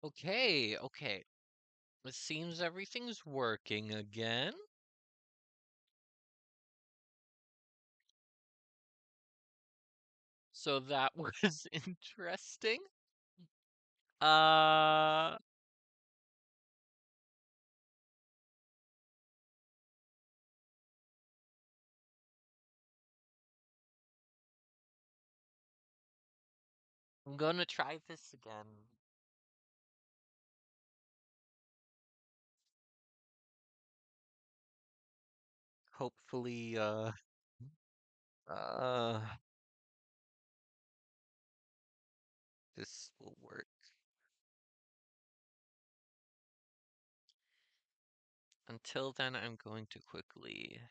Okay, okay. It seems everything's working again. So that was interesting. Uh, I'm gonna try this again. Hopefully, uh, this will work. Until then, I'm going to quickly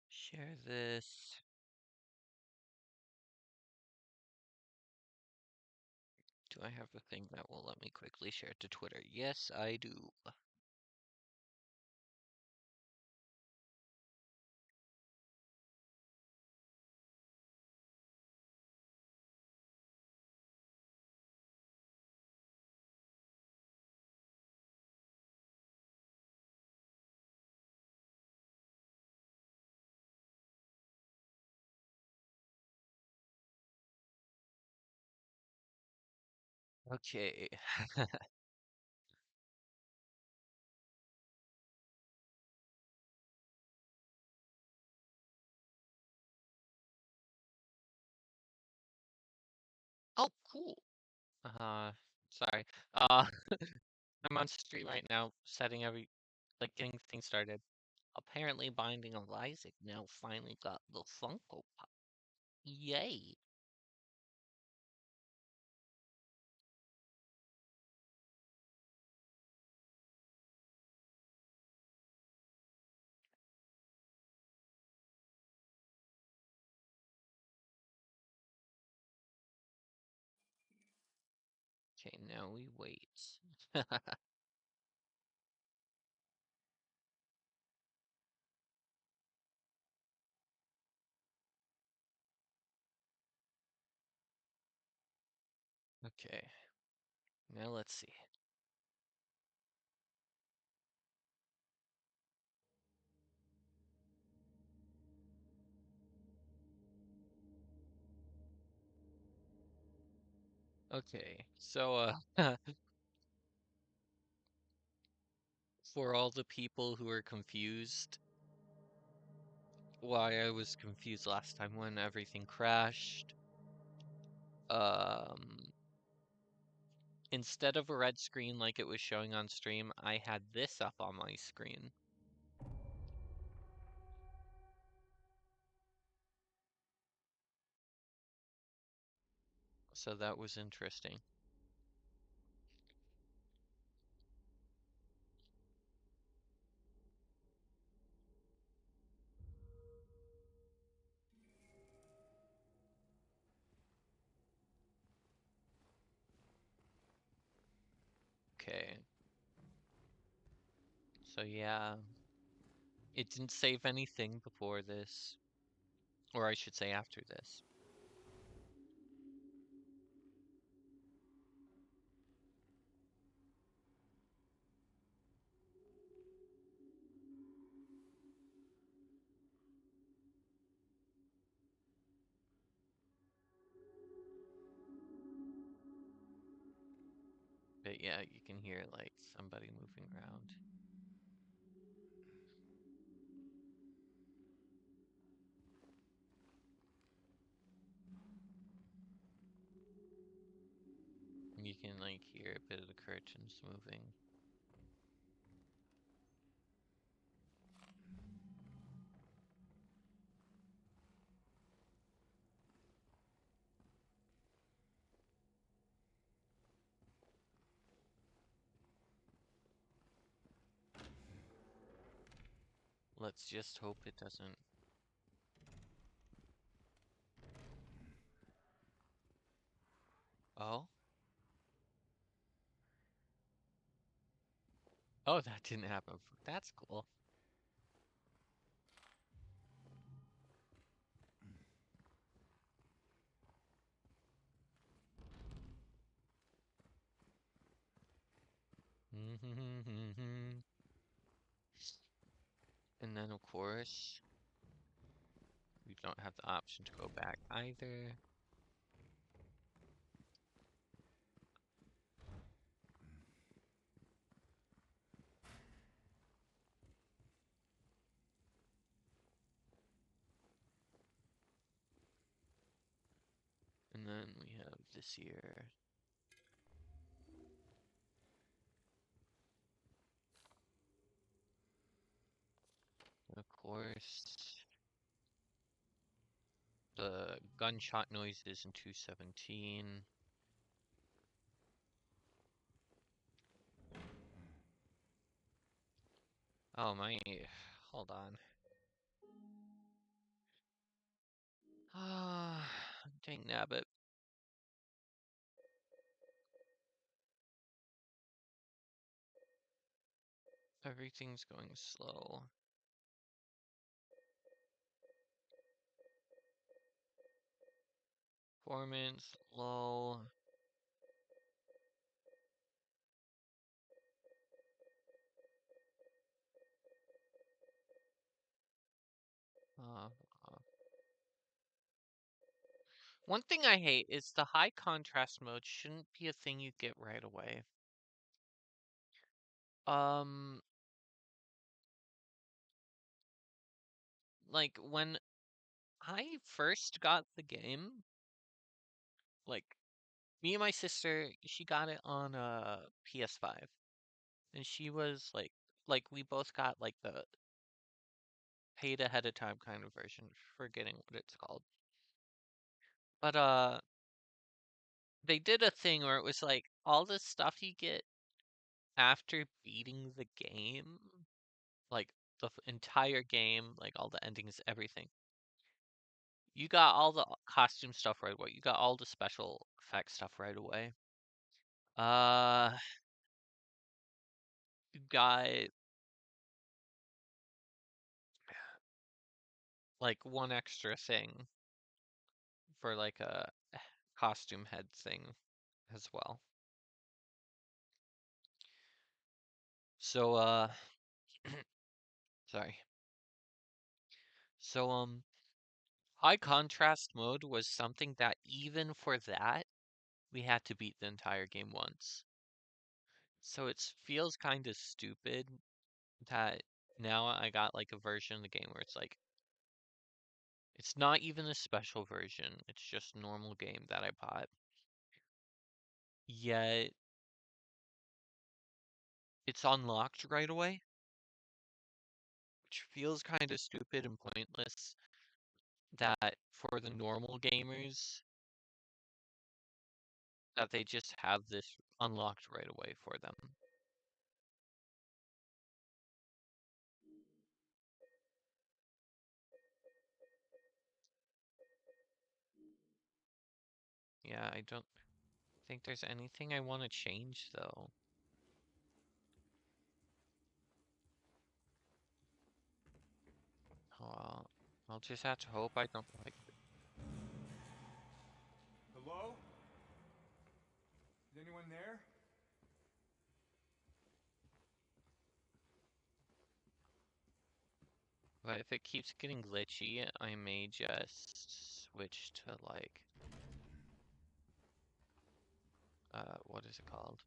share this. Do I have a thing that will let me quickly share it to Twitter? Yes, I do. Okay. Oh, cool. Uh, sorry. Uh, I'm on stream right now, getting things started. Apparently, Binding of Isaac now finally got the Funko Pop. Yay! Okay, now we wait. Okay, now let's see. Okay, so, for all the people who are confused, why I was confused last time when everything crashed, um, instead of a red screen like it was showing on stream, I had this up on my screen. So that was interesting. Okay. So yeah, it didn't save anything before this, or I should say after this. But yeah, you can hear like somebody moving around. You can like hear a bit of the curtains moving. Let's just hope it doesn't. Oh? Oh, that didn't happen. That's cool. And then, of course, we don't have the option to go back either. And then we have this here. Of course, the gunshot noises in 217. Oh my, hold on. Ah, dang nabbit. Everything's going slow. Performance low. Uh, One thing I hate is the high contrast mode shouldn't be a thing you get right away. Like when I first got the game, like me and my sister, she got it on a PS5, and she was like we both got like the paid ahead of time kind of version, forgetting what it's called. But they did a thing where it was like all the stuff you get after beating the game, like the entire game, like all the endings, everything. You got all the costume stuff right away. You got all the special effects stuff right away. Uh, you got like one extra thing for like a costume head thing as well. So sorry. So high contrast mode was something that even for that we had to beat the entire game once. So it feels kind of stupid that now I got like a version of the game where it's like it's not even a special version. It's just normal game that I bought. Yet it's unlocked right away, which feels kind of stupid and pointless that for the normal gamers that they just have this unlocked right away for them. Yeah, I don't think there's anything I want to change though. Uh, I'll just have to hope I don't like it. Hello? Is anyone there? But if it keeps getting glitchy, I may just switch to like what is it called?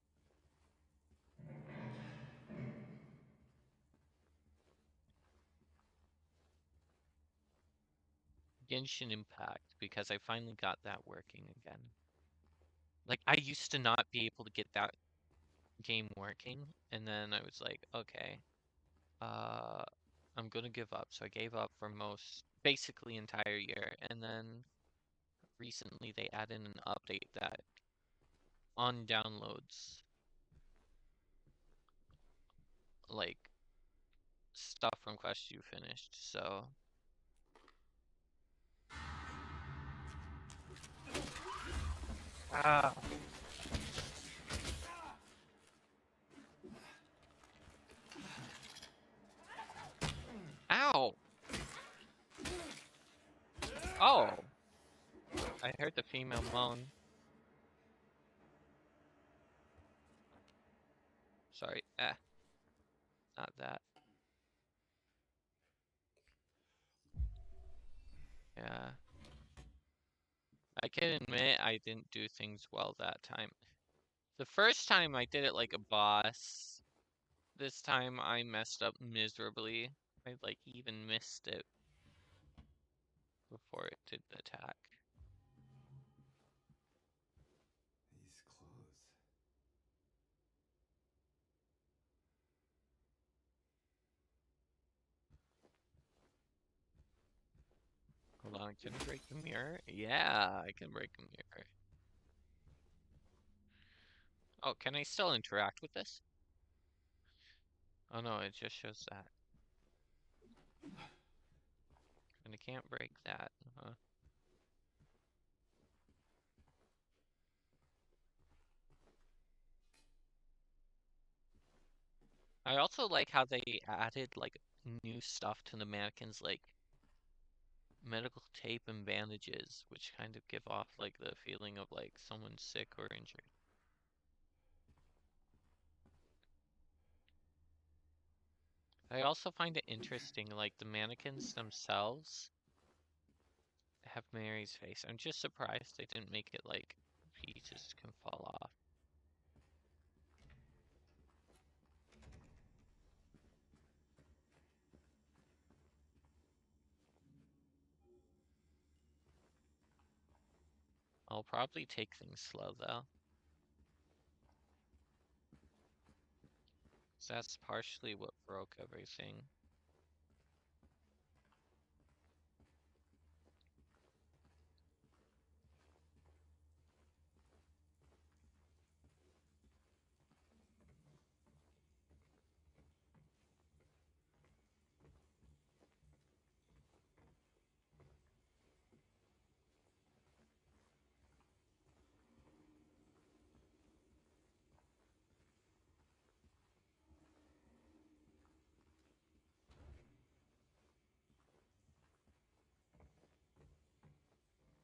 Genshin Impact, because I finally got that working again. Like I used to not be able to get that game working, and then I was like, okay, uh, I'm gonna give up. So I gave up for basically entire year, and then recently they added an update that on downloads like stuff from quests you finished. So ah, ow, oh, I heard the female moan. sorry. Not that. Yeah. I can admit I didn't do things well that time. The first time I did it like a boss. This time I messed up miserably. I like even missed it before it did the attack. These clothes. Hold on, can I break the mirror? Yeah, I can break a mirror. Oh, can I still interact with this? Oh no, it just shows that. And I can't break that. I also like how they added like new stuff to the mannequins, like medical tape and bandages, which kind of give off like the feeling of like someone's sick or injured. I also find it interesting, like the mannequins themselves have Mary's face. I'm just surprised they didn't make it like pieces can fall off. I'll probably take things slow though. So that's partially what broke everything.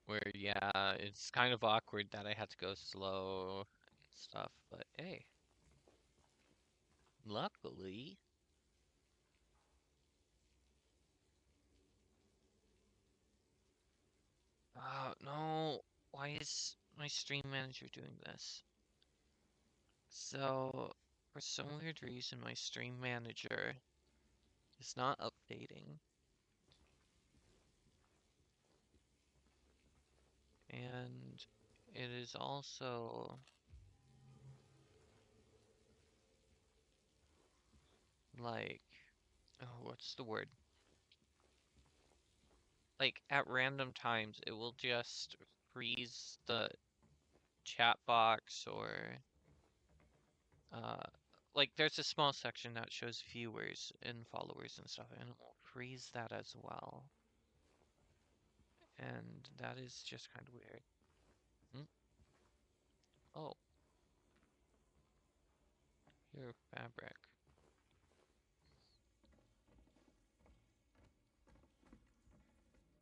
Where, yeah, it's kind of awkward that I had to go slow and stuff, but hey, luckily. Oh, no. Why is my stream manager doing this? So, for some weird reason, my stream manager is not updating. And it is also like, oh, what's the word? Like at random times, it will just freeze the chat box or uh like there's a small section that shows viewers and followers and stuff, and it will freeze that as well. And that is just kind of weird. Hmm? Oh, your fabric.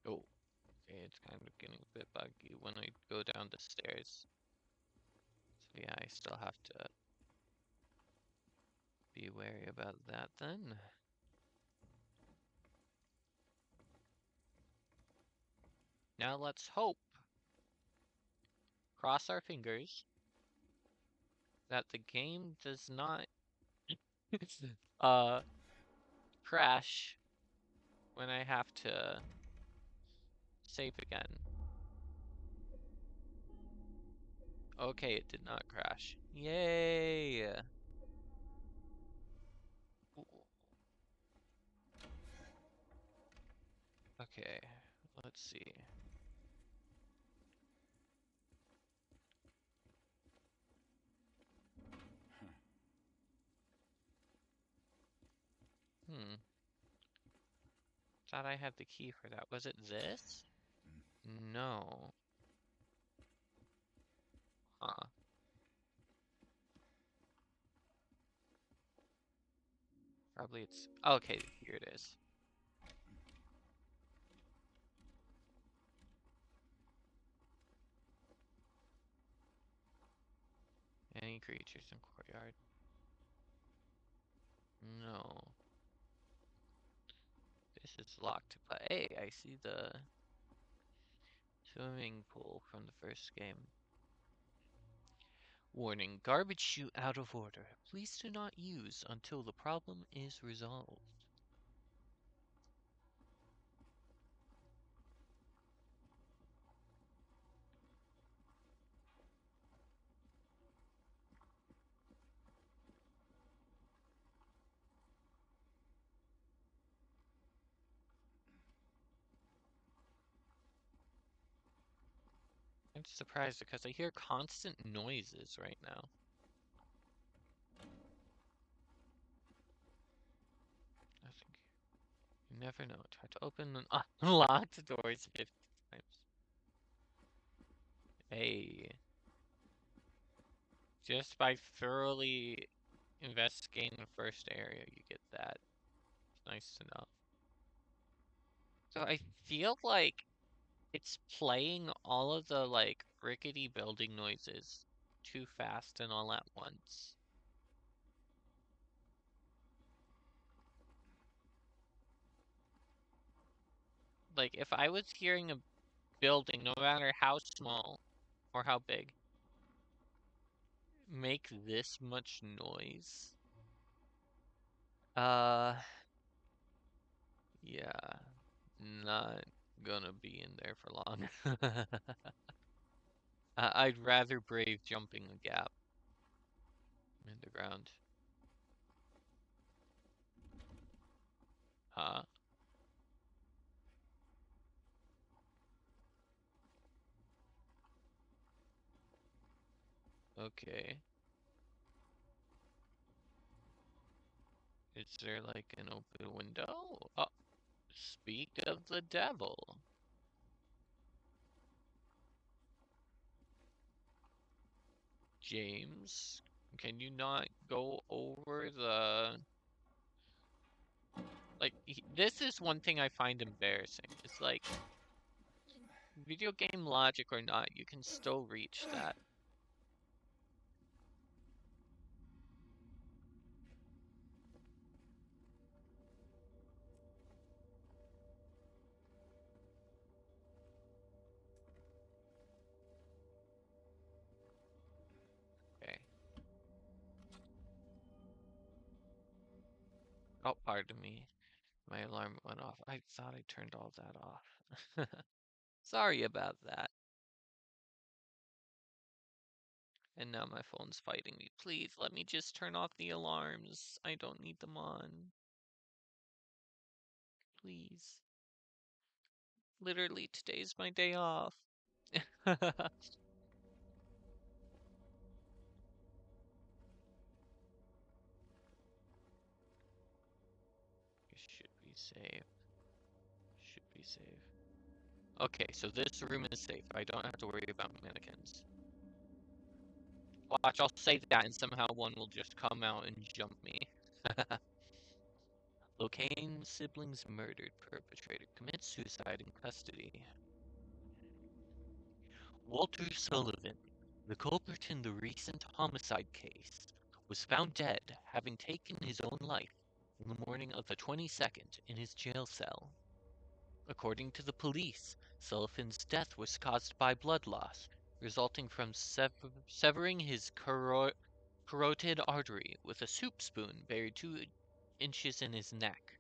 Oh, okay, it's kind of getting a bit buggy when I go down the stairs. So yeah, I still have to be wary about that then. Now let's hope, cross our fingers, that the game does not uh crash when I have to save again. Okay, it did not crash. Yay! Okay, let's see. Hmm. Thought I had the key for that. Was it this? No. Huh. Probably it's... Okay, here it is. Any creatures in courtyard. No. This is locked. But hey, I see the swimming pool from the first game. Warning, garbage chute out of order. Please do not use until the problem is resolved. I'm surprised because I hear constant noises right now. I think you never know. Try to open and unlock the doors 50 times. Hey, just by thoroughly investigating the first area, you get that. It's nice to know. So I feel like it's playing all of the like rickety building noises too fast and all at once. Like if I was hearing a building, no matter how small or how big, make this much noise, uh, yeah, not gonna be in there for long. I'd rather brave jumping a gap in the ground. Huh? Okay. Is there like an open window? Oh, speak of the devil. James, can you not go over the... Like, this is one thing I find embarrassing. It's like, video game logic or not, you can still reach that. Okay. Oh, pardon me. My alarm went off. I thought I turned all that off. Sorry about that. And now my phone's fighting me. Please, let me just turn off the alarms. I don't need them on. Please. Literally, today's my day off. It should be safe. Should be safe. Okay, so this room is safe. I don't have to worry about mannequins. Watch, I'll say that and somehow one will just come out and jump me. Locaine siblings murdered. Perpetrator commits suicide in custody. Walter Sullivan, the culprit in the recent homicide case, was found dead, having taken his own life in the morning of the 22nd in his jail cell. According to the police, Sullivan's death was caused by blood loss, resulting from severing his carotid artery with a soup spoon buried 2 inches in his neck.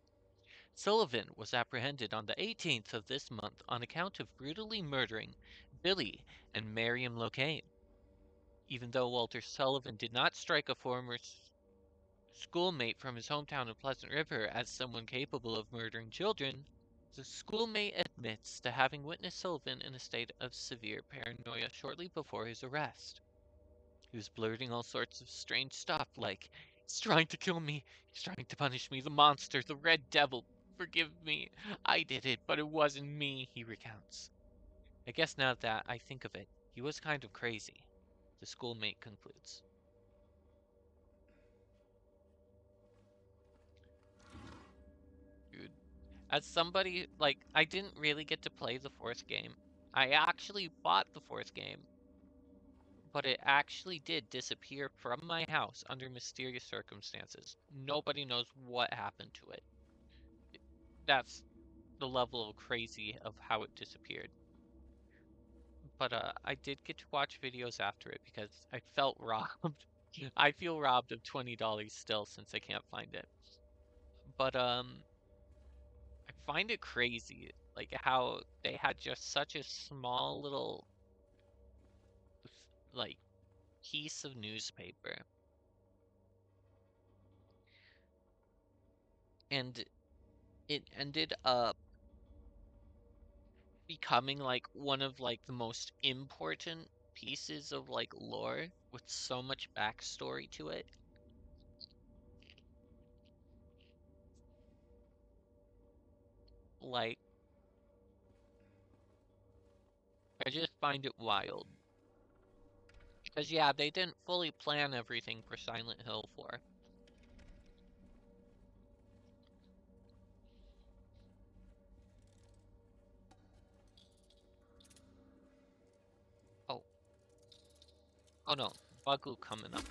Sullivan was apprehended on the 18th of this month on account of brutally murdering Billy and Miriam Locaine. Even though Walter Sullivan did not strike a former schoolmate from his hometown of Pleasant River as someone capable of murdering children, the schoolmate admits to having witnessed Sullivan in a state of severe paranoia shortly before his arrest. He was blurting all sorts of strange stuff like, "He's trying to kill me. He's trying to punish me. The monster, the red devil. Forgive me. I did it, but it wasn't me," he recounts. I guess now that I think of it, he was kind of crazy, the schoolmate concludes. Dude, as somebody, like, I didn't really get to play the fourth game. I actually bought the fourth game, but it actually did disappear from my house under mysterious circumstances. Nobody knows what happened to it. That's the level of crazy of how it disappeared. But I did get to watch videos after it because I felt robbed. I feel robbed of $20 still since I can't find it. But I find it crazy like how they had just such a small little like piece of newspaper and it ended up becoming like one of like the most important pieces of like lore with so much backstory to it. Like I just find it wild. Because yeah, they didn't fully plan everything for Silent Hill 4. Oh, oh no, Buglu coming up.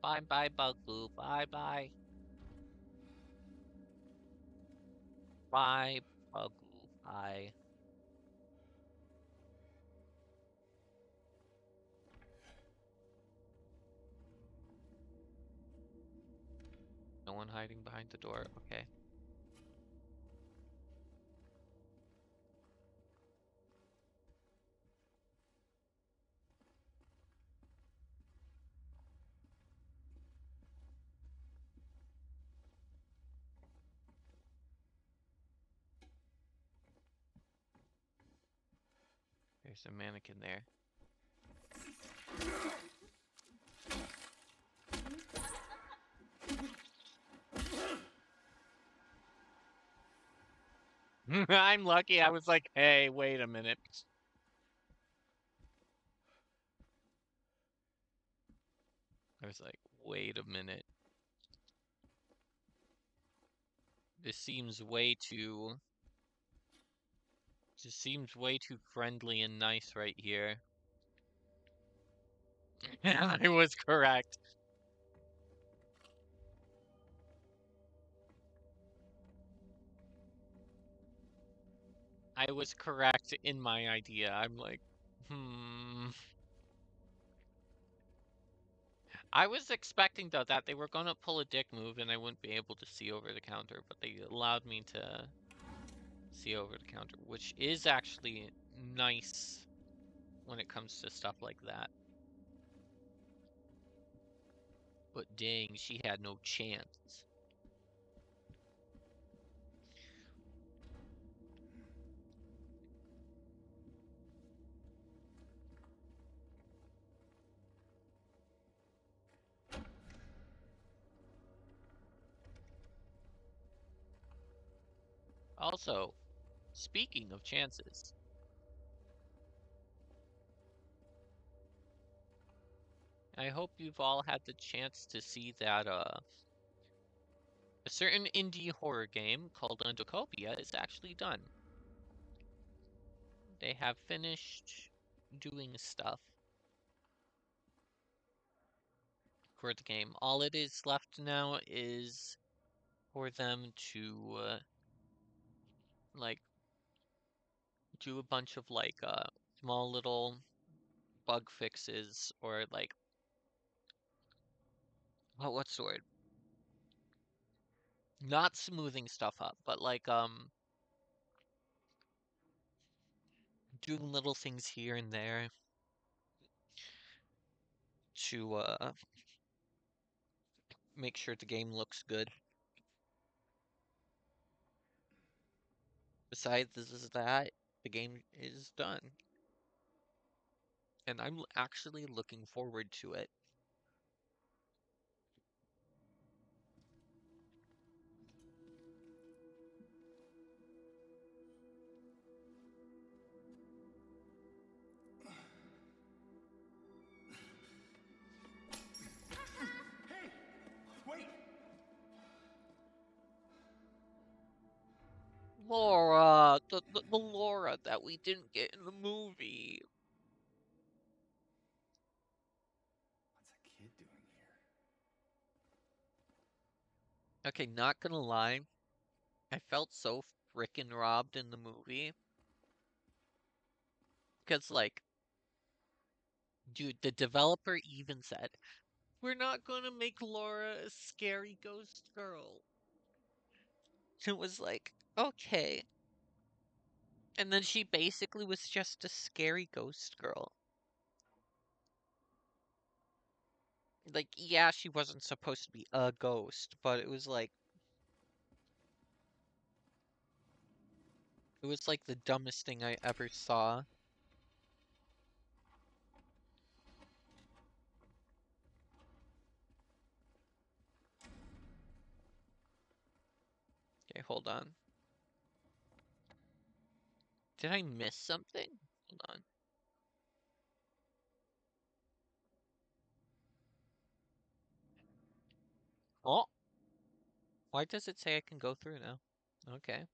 Bye bye Buglu, bye bye. Bye Buglu, bye. No one hiding behind the door, okay. There's a mannequin there. I'm lucky I was like, hey, wait a minute. I was like, wait a minute. This seems way too... This seems way too friendly and nice right here. I was correct. I was correct in my idea. I'm like, I was expecting though that they were gonna pull a dick move and I wouldn't be able to see over the counter, but they allowed me to see over the counter, which is actually nice when it comes to stuff like that. But dang, she had no chance. Also, speaking of chances, I hope you've all had the chance to see that a certain indie horror game called Undocopia is actually done. They have finished doing stuff for the game. All it is left now is for them to like do a bunch of like small little bug fixes or like what's the word? Not smoothing stuff up, but like doing little things here and there to make sure the game looks good. Besides this is that, the game is done. And I'm actually looking forward to it. Hey! Wait! Laura, the Laura that we didn't get in the movie. Okay, not gonna lie, I felt so frickin' robbed in the movie. Because, like, dude, the developer even said, we're not gonna make Laura a scary ghost girl. It was like, okay. And then she basically was just a scary ghost girl. Like, yeah, she wasn't supposed to be a ghost, but it was like the dumbest thing I ever saw. Okay, hold on. Did I miss something? Hold on. Oh, why does it say I can go through now? Okay.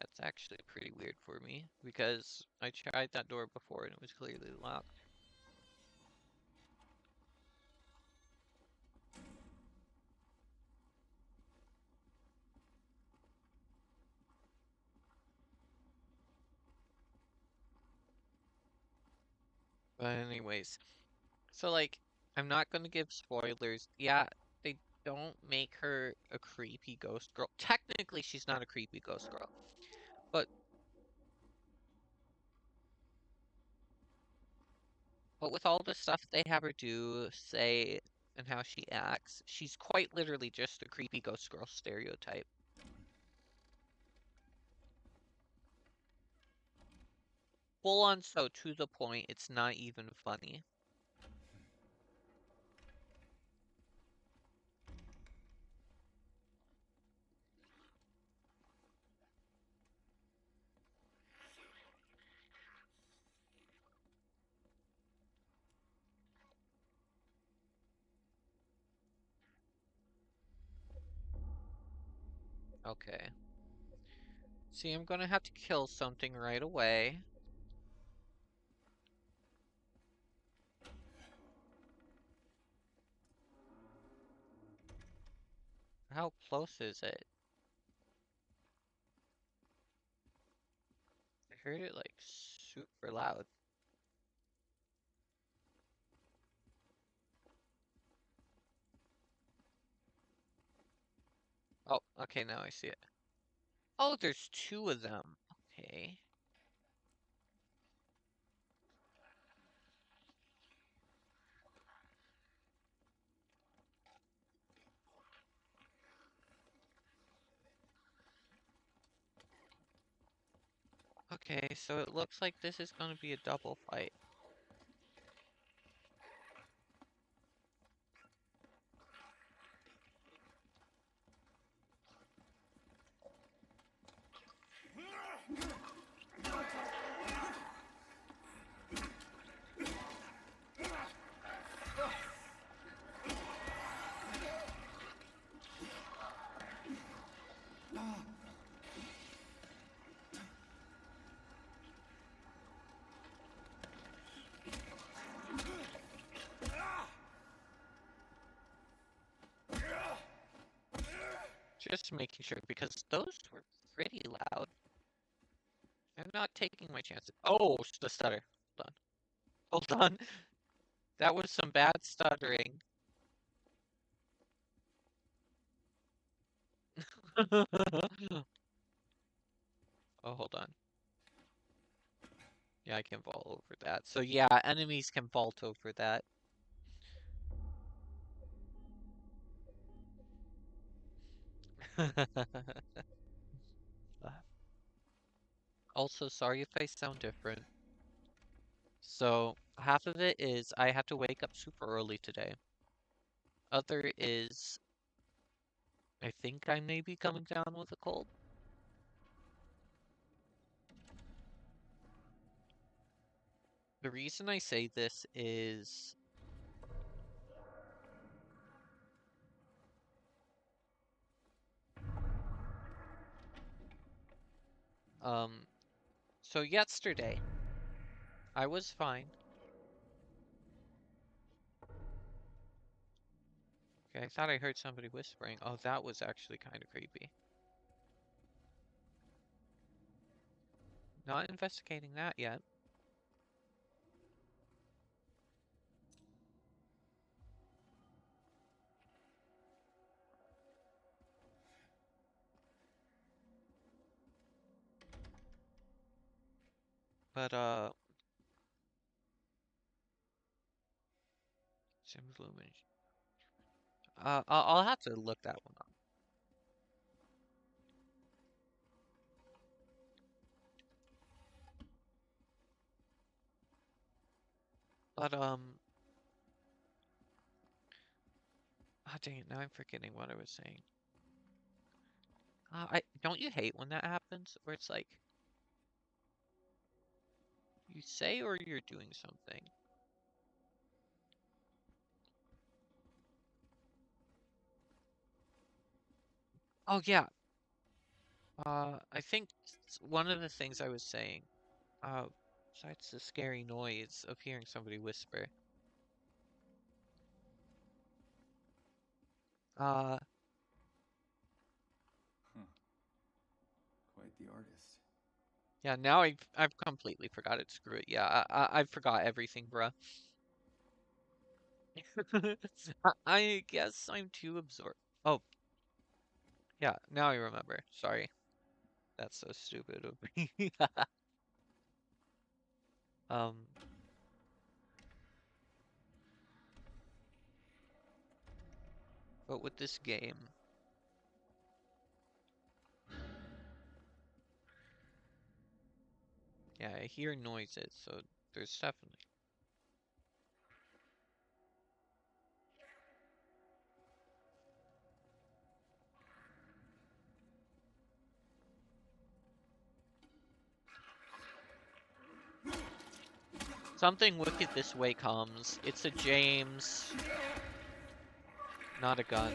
That's actually pretty weird for me because I tried that door before and it was clearly locked. But anyways, so like, I'm not gonna give spoilers. Yeah, they don't make her a creepy ghost girl. Technically, she's not a creepy ghost girl, but with all the stuff they have her do, say, and how she acts, she's quite literally just a creepy ghost girl stereotype. Full on so to the point, it's not even funny. Okay. See, I'm gonna have to kill something right away. How close is it? I heard it like super loud. Oh, okay, now I see it. Oh, there's two of them. Okay. Okay, so it looks like this is gonna be a double fight. Just making sure because those were pretty loud. I'm not taking my chances. Oh, the stutter. Hold on. Hold on. That was some bad stuttering. Oh, hold on. Yeah, I can vault over that. So yeah, enemies can vault over that. Also, sorry if I sound different. So, half of it is I have to wake up super early today. Other is I think I may be coming down with a cold. The reason I say this is um so yesterday I was fine. Okay, I thought I heard somebody whispering. Oh, that was actually kind of creepy. Not investigating that yet. But, Sims Lumen. I'll have to look that one up. But, oh, dang it, now I'm forgetting what I was saying. Don't you hate when that happens? Where it's like, you say or you're doing something. Oh, yeah. I think one of the things I was saying, uh, besides the scary noise of hearing somebody whisper, uh, Huh. Quite the artist. yeah, now I've completely forgot it. Screw it. Yeah, I forgot everything, bruh. I guess I'm too absorbed. Oh, yeah, now I remember. Sorry. That's so stupid of me. Um, but with this game, yeah, I hear noises, so there's definitely something wicked this way comes. It's a James, not a gun.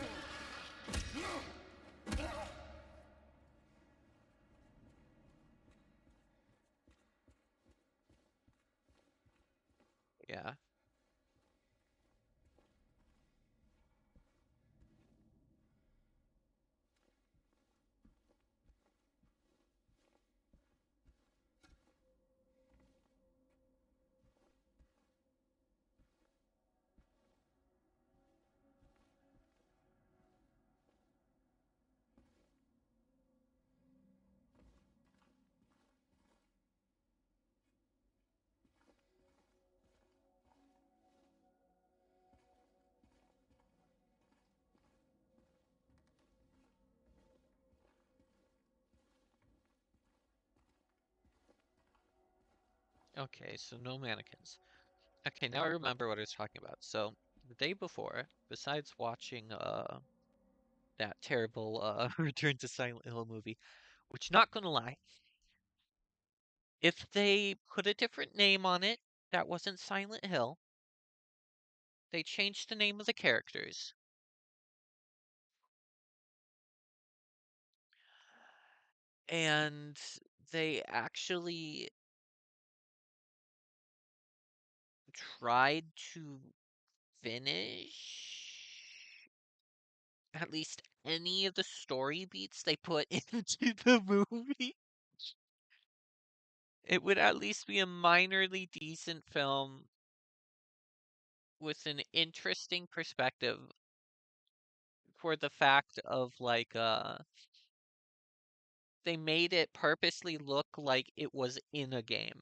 Yeah. Okay, so no mannequins. Okay, now I remember what I was talking about. So the day before, besides watching that terrible Return to Silent Hill movie, which not gonna lie, if they put a different name on it that wasn't Silent Hill, they changed the name of the characters, and they actually tried to finish at least any of the story beats they put into the movie, it would at least be a minorly decent film with an interesting perspective for the fact of like they made it purposely look like it was in a game.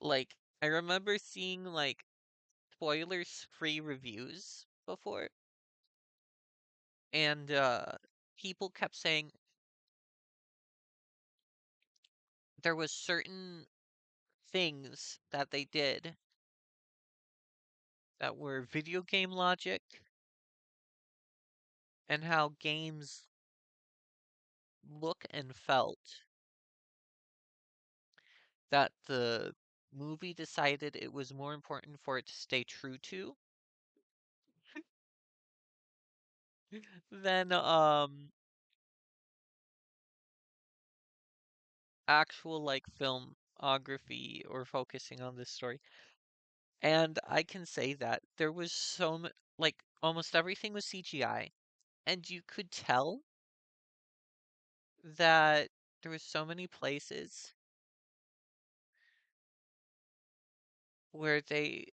Like I remember seeing like spoilers free reviews before, and people kept saying there was certain things that they did that were video game logic and how games look and felt that the movie decided it was more important for it to stay true to than actual like filmography or focusing on this story. And I can say that there was like almost everything was CGI, and you could tell that there was so many places where they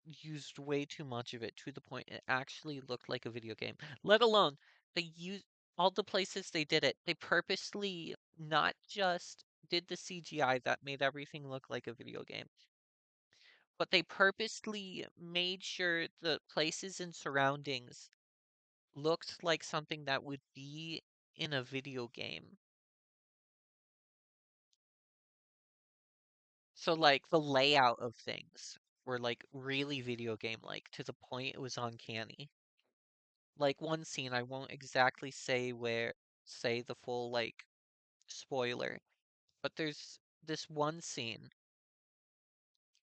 used way too much of it to the point it actually looked like a video game. Let alone they used all the places they did it. They purposely not just did the CGI that made everything look like a video game, but they purposely made sure the places and surroundings looked like something that would be in a video game. So like the layout of things were like really video game like to the point it was uncanny. Like one scene, I won't exactly say the full like spoiler, but there's this one scene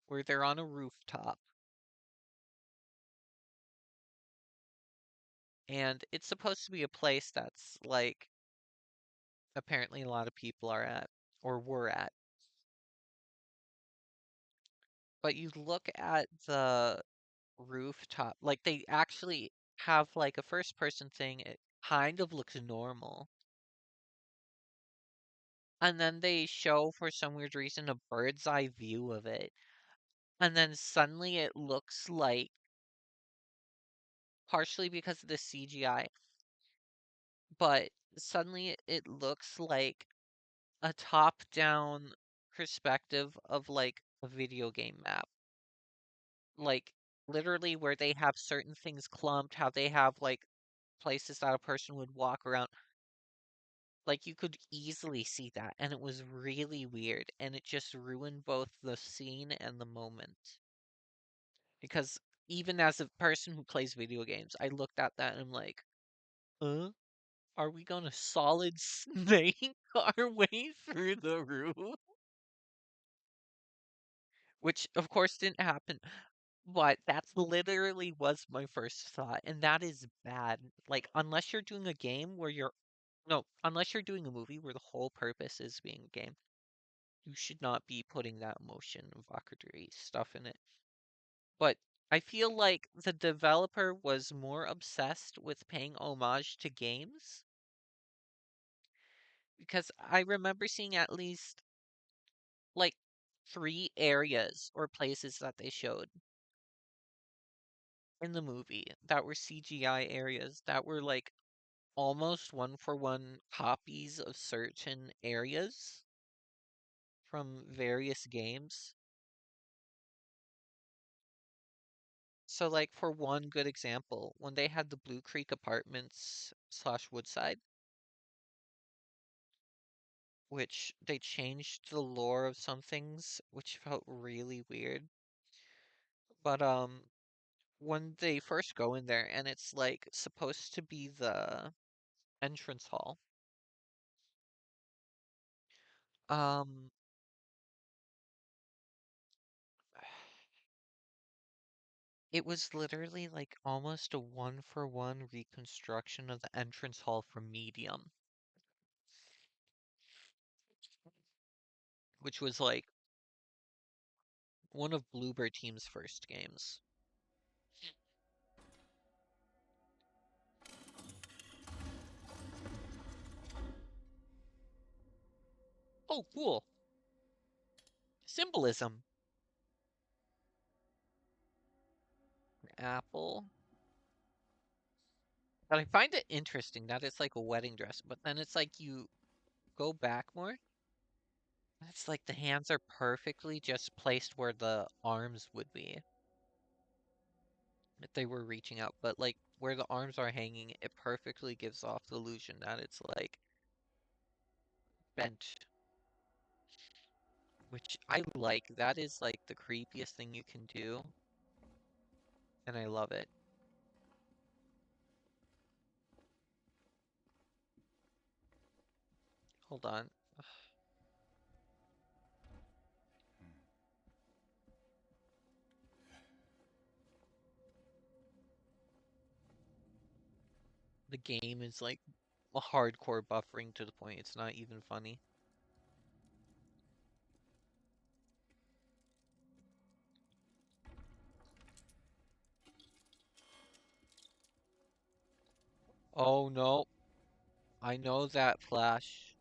where they're on a rooftop and it's supposed to be a place that's like apparently a lot of people are at or were at. But you look at the rooftop, like they actually have like a first person thing. It kind of looks normal. And then they show for some weird reason a bird's eye view of it. And then suddenly it looks like, partially because of the CGI, but suddenly it looks like a top-down perspective of like a video game map. Like literally where they have certain things clumped, how they have like places that a person would walk around. Like you could easily see that, and it was really weird, and it just ruined both the scene and the moment. Because even as a person who plays video games, I looked at that and I'm like, huh? Are we gonna solid snake our way through the roof? Which of course didn't happen, but that's literally was my first thought, and that is bad. Like unless you're doing a game where you're no, unless you're doing a movie where the whole purpose is being a game, you should not be putting that motion evocatory stuff in it. But I feel like the developer was more obsessed with paying homage to games because I remember seeing at least like 3 areas or places that they showed in the movie that were CGI areas that were like almost one for one copies of certain areas from various games. So, like, for one good example, when they had the Blue Creek Apartments slash Woodside, which they changed the lore of some things, which felt really weird. But when they first go in there and it's like supposed to be the entrance hall, um, it was literally like almost a one for one reconstruction of the entrance hall from Medium, which was like one of Bloober Team's first games. Oh, cool. Symbolism. Apple. But I find it interesting that it's like a wedding dress, but then it's like you go back more, and it's like the hands are perfectly just placed where the arms would be if they were reaching out, but like where the arms are hanging, it perfectly gives off the illusion that it's like bent, which I like. That is like the creepiest thing you can do, and I love it. Hold on. The game is like a hardcore buffering to the point it's not even funny. Oh no, I know that flash.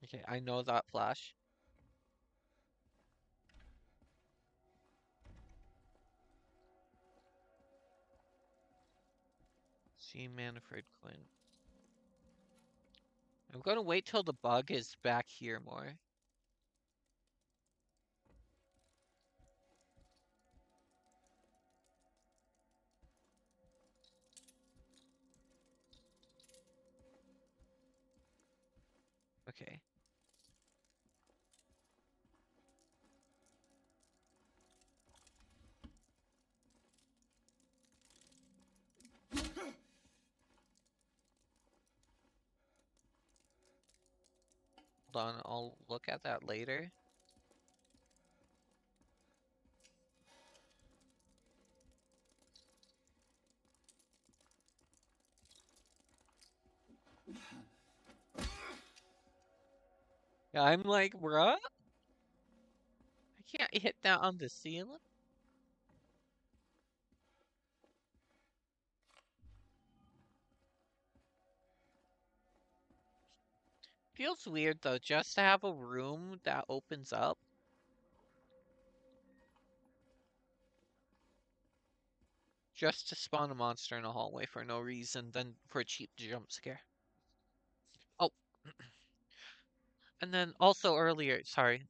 Okay, I know that flash. See Manfred Quinn. I'm gonna wait till the bug is back here more. Okay. Hold on, I'll look at that later. Yeah, I'm like, bruh? I can't hit that on the ceiling? Feels weird though, just to have a room that opens up. Just to spawn a monster in a hallway for no reason, then for a cheap jump scare. Oh, and then also earlier, sorry,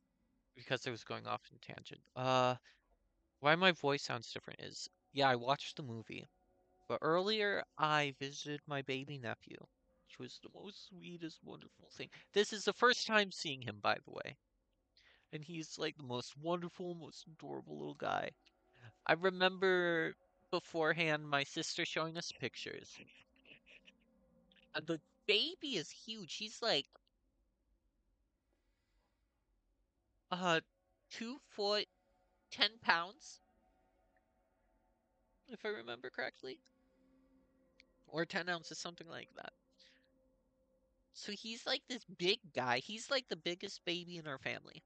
because I was going off in tangent. Why my voice sounds different is, yeah, I watched the movie, but earlier I visited my baby nephew, which was the most sweetest, wonderful thing. This is the first time seeing him, by the way, and he's like the most wonderful, most adorable little guy. I remember beforehand my sister showing us pictures, and the baby is huge. He's like, 2 foot 10 pounds, if I remember correctly, or 10 ounces, something like that. So he's like this big guy. He's like the biggest baby in our family,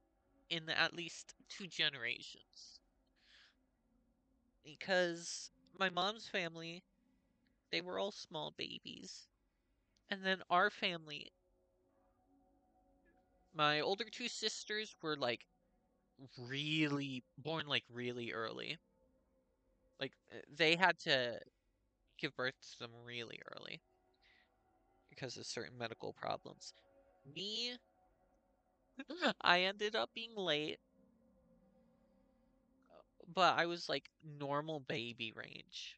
in at least 2 generations. Because my mom's family, they were all small babies. And then our family, my older two sisters were like really born like really early. Like they had to give birth to them really early because of certain medical problems. Me, I ended up being late, but I was like normal baby range.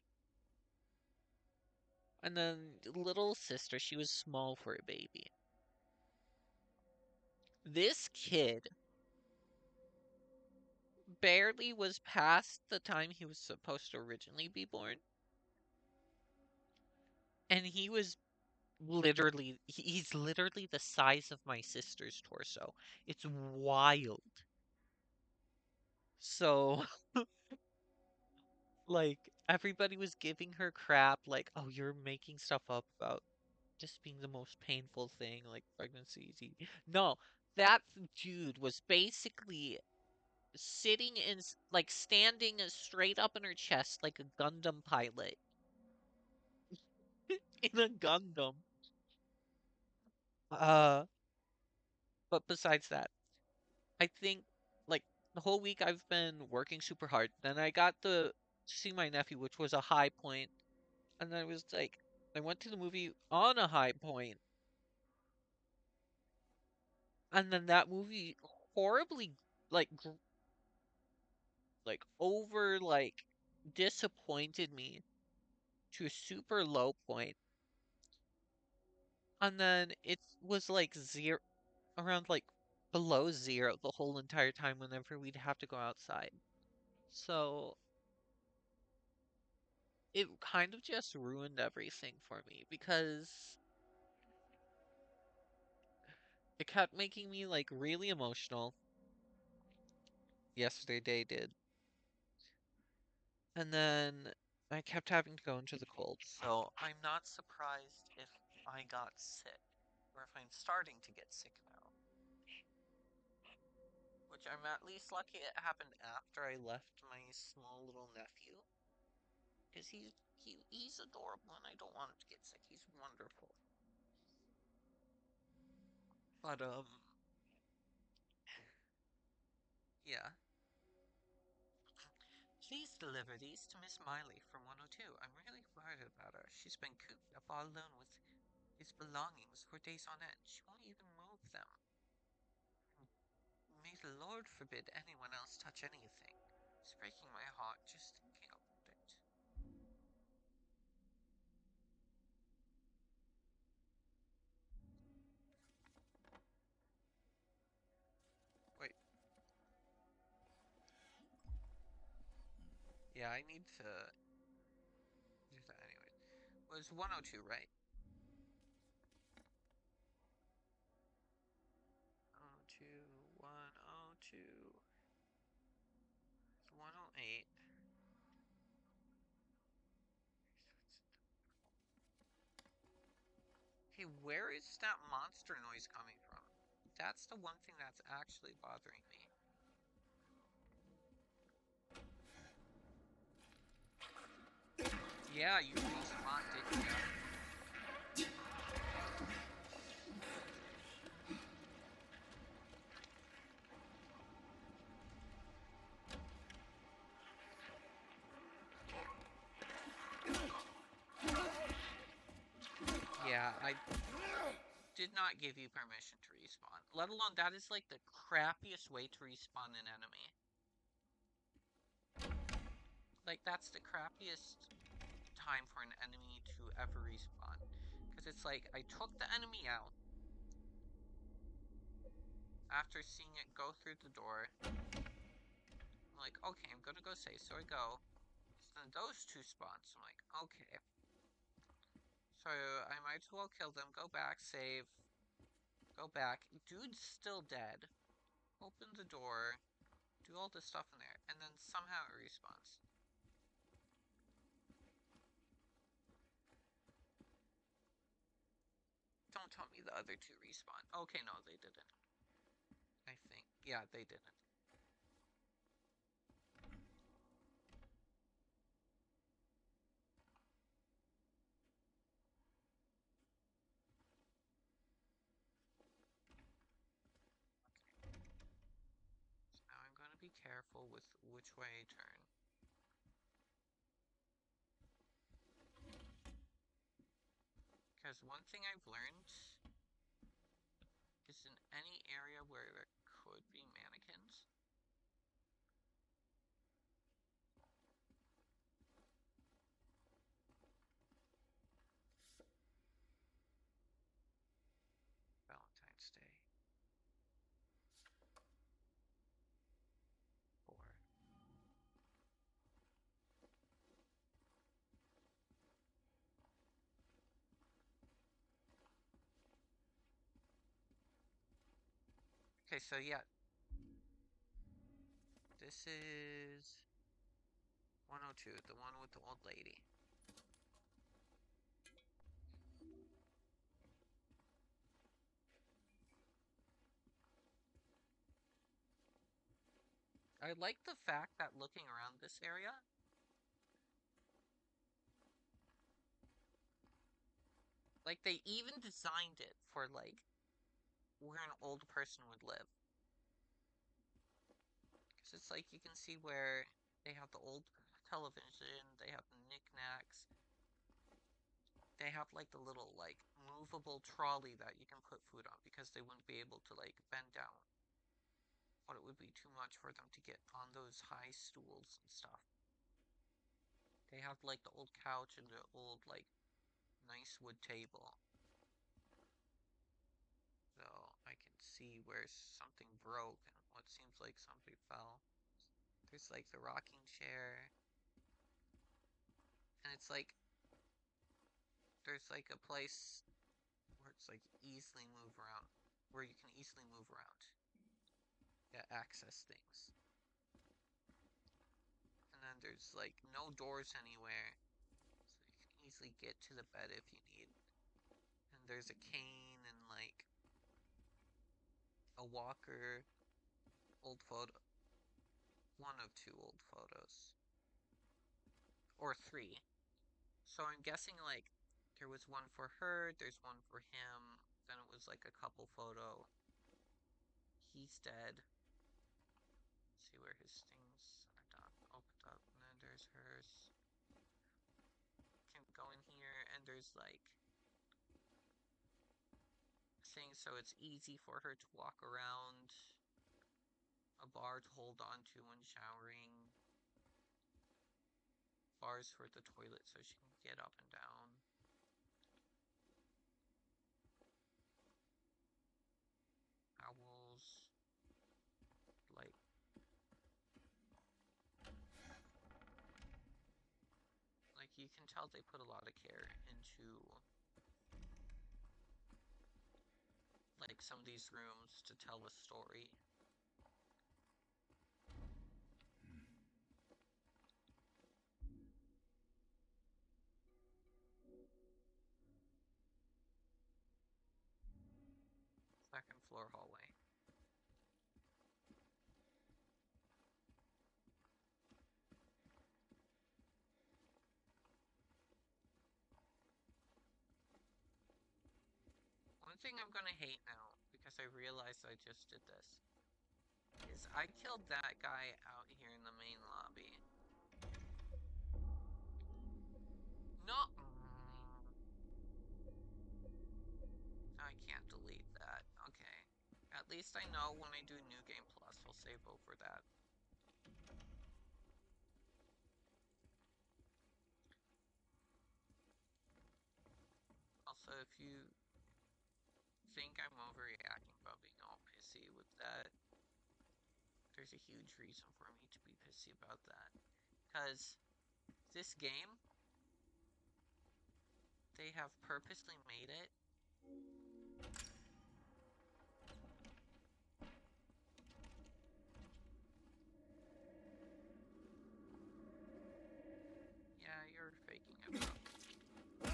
And then little sister, she was small for a baby. This kid barely was past the time he was supposed to originally be born. And he was literally, he's literally the size of my sister's torso. It's wild. So, like, everybody was giving her crap, like, oh, you're making stuff up about just being the most painful thing, like pregnancy. No, that dude was basically sitting in like standing straight up in her chest like a Gundam pilot in a Gundam. Uh, but besides that, I think like the whole week I've been working super hard. Then I got to see my nephew, which was a high point, and then I was like, I went to the movie on a high point, and then that movie horribly like like over like disappointed me to a super low point. And then it was like zero, around like below zero the whole entire time whenever we'd have to go outside. So it kind of just ruined everything for me because it kept making me like really emotional. Yesterday day did. And then I kept having to go into the cold. So I'm not surprised if I got sick or if I'm starting to get sick now. Which I'm at least lucky it happened after I left my small little nephew. because he's adorable and I don't want him to get sick. He's wonderful. But yeah. Please deliver these to Miss Miley from 102. I'm really worried about her. She's been cooped up all alone with his belongings for days on end. She won't even move them. May the Lord forbid anyone else touch anything. It's breaking my heart just thinking about it. Wait. Yeah, I need to do that anyway. It was 102, right? 102, 102. 108. Hey, where is that monster noise coming from? That's the one thing that's actually bothering me. Yeah, you respawned, didn't ya? Yeah, I did not give you permission to respawn. Let alone, that is like the crappiest way to respawn an enemy. Like, that's the crappiest time for an enemy to ever respawn. Because it's like, I took the enemy out after seeing it go through the door. I'm like, okay, I'm gonna go save, so I go. So then those two spawns, I'm like, okay. So I might as well kill them, go back, save, go back. Dude's still dead. Open the door, do all this stuff in there, and then somehow it respawns. Don't tell me the other two respawn. Okay, no, they didn't. I think. Yeah, they didn't. Okay. So now I'm going to be careful with which way I turn. Because one thing I've learned is in any area where there could be mannequins, Valentine's Day. 4. Okay, so yeah. This is 102, the one with the old lady. I like the fact that looking around this area, like they even designed it for like where an old person would live. Because it's like you can see where they have the old television, they have the knickknacks, they have like the little like movable trolley that you can put food on because they wouldn't be able to like bend down. But it would be too much for them to get on those high stools and stuff. They have like the old couch and the old like nice wood table. So I can see where something broke and what seems like somebody fell. There's like the rocking chair. And it's like there's like a place where it's like easily move around, where you can easily move around. Yeah, access things. And then there's like no doors anywhere, so you can easily get to the bed if you need. And there's a cane and like a walker. Old photo. One of two old photos. or 3. So I'm guessing, like, there was one for her, there's one for him, then it was like a couple photo. He's dead. Let's see where his things are done. Opened up, and then there's hers. Can go in here, and there's like things so it's easy for her to walk around. A bar to hold on to when showering. Bars for the toilet so she can get up and down. Owls. Like you can tell they put a lot of care into like some of these rooms to tell a story. Second floor hallway. One thing I'm gonna hate now, because I realized I just did this, is I killed that guy out here in the main lobby. No! I can't delete that. Okay. At least I know when I do New Game Plus, I'll save over that. Also, if you think I'm overreacting about being all pissy with that, there's a huge reason for me to be pissy about that. Because this game, they have purposely made it yeah, you're faking it, bro.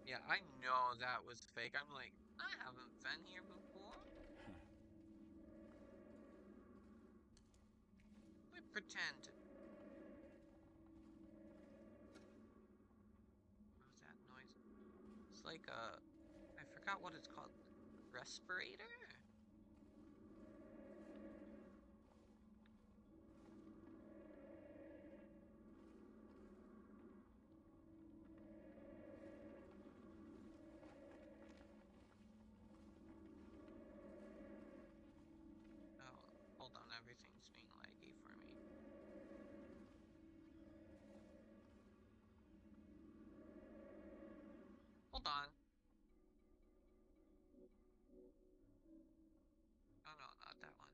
Yeah, I know that was fake. I'm like, I haven't been here before. We pretend. What was that noise? It's like a... I forgot what it's called. Respirator? Oh, hold on, everything's being laggy for me. Hold on. Oh no, not that one.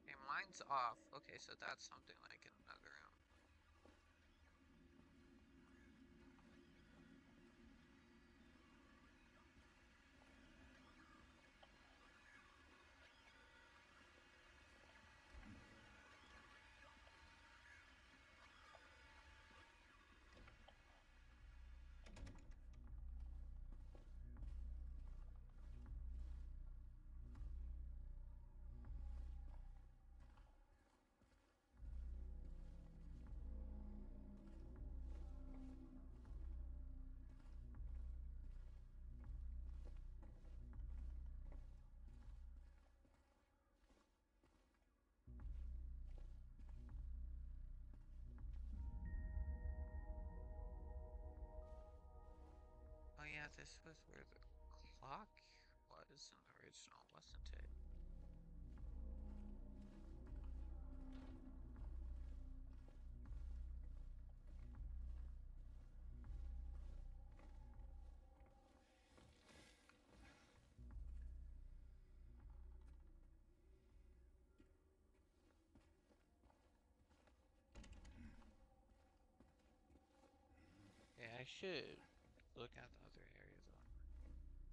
Okay, mine's off. Okay, so that's something like in another room. Oh yeah, this was where the clock was in the original, wasn't it? Yeah, I should look at the other area though.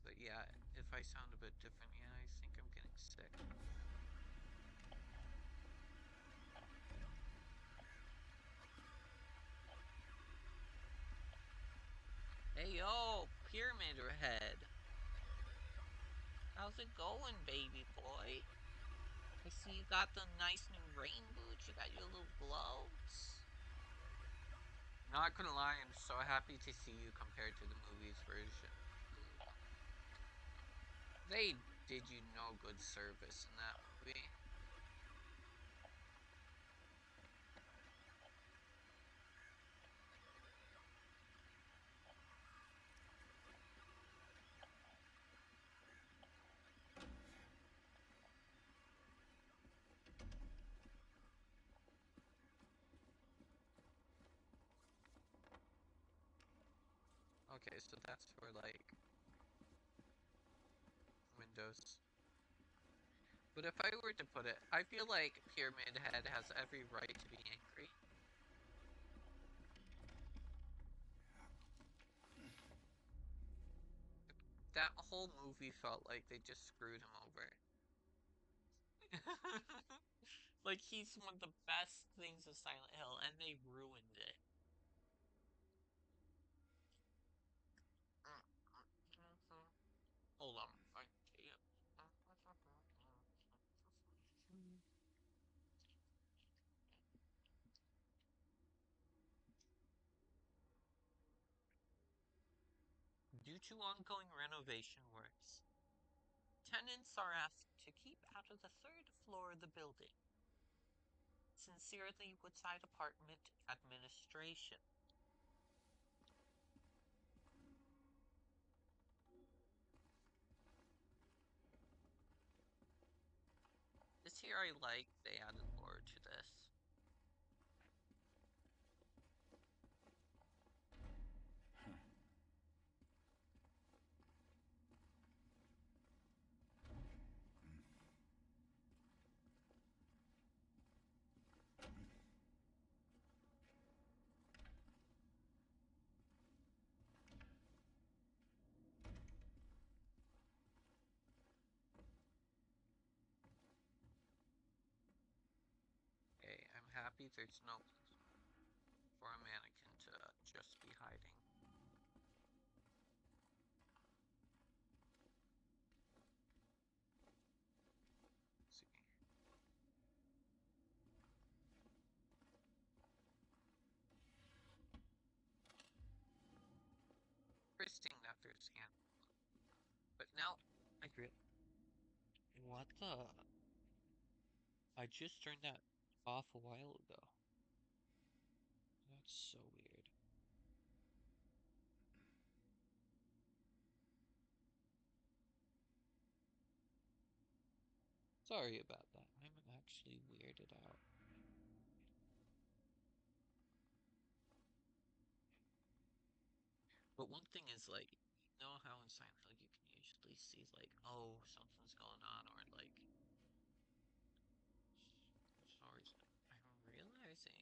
But yeah, if I sound a bit different, yeah, I think I'm getting sick. Hey yo, Pyramid Head! How's it going, baby boy? I see you got the nice new rain boots. You got your little gloves. Not gonna lie, I'm so happy to see you compared to the movie's version. They did you no good service in that movie. Okay, so that's for like Windows. But if I were to put it, I feel like Pyramid Head has every right to be angry. That whole movie felt like they just screwed him over. Like, he's one of the best things of Silent Hill, and they ruined it. Hold on. Due to ongoing renovation works, tenants are asked to keep out of the third floor of the building. Sincerely, Woodside Apartment Administration. This here I like, they added lore to this. Okay, I'm happy there's no place for a mannequin to just be hiding. Let's see. Interesting that there's animals. But now, I agree. What the? I just turned that off a while ago. That's so weird. Sorry about that. I'm actually weirded out. But one thing is, like, you know how in Silent Hill you can usually see, like, oh, something's going on, or like, sorry, I'm realizing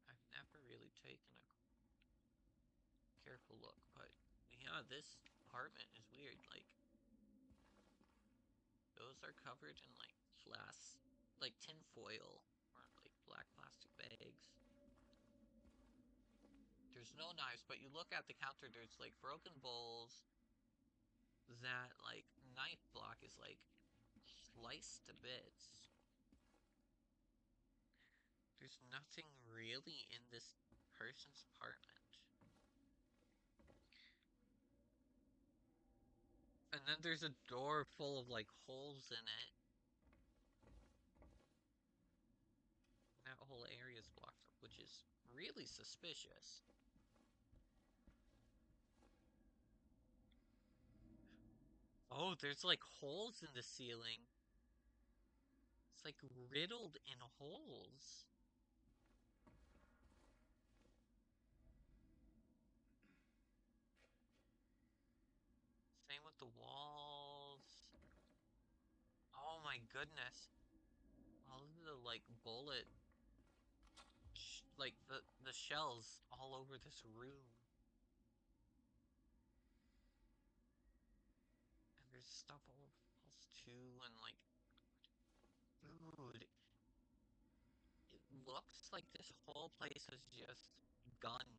I've never really taken a careful look, but yeah, this apartment is weird. Like, those are covered in like glass, like tin foil or like black plastic bags. There's no knives, but you look at the counter, there's like broken bowls. That like knife block is like sliced to bits. There's nothing really in this person's apartment. And then there's a door full of like holes in it. That whole area is blocked up, which is really suspicious. Oh, there's like holes in the ceiling. It's like riddled in holes. Same with the walls. Oh my goodness. All of the like bullet, like the shells all over this room. And there's stuff all over the walls too, and like, dude, it looks like this whole place is just gunned.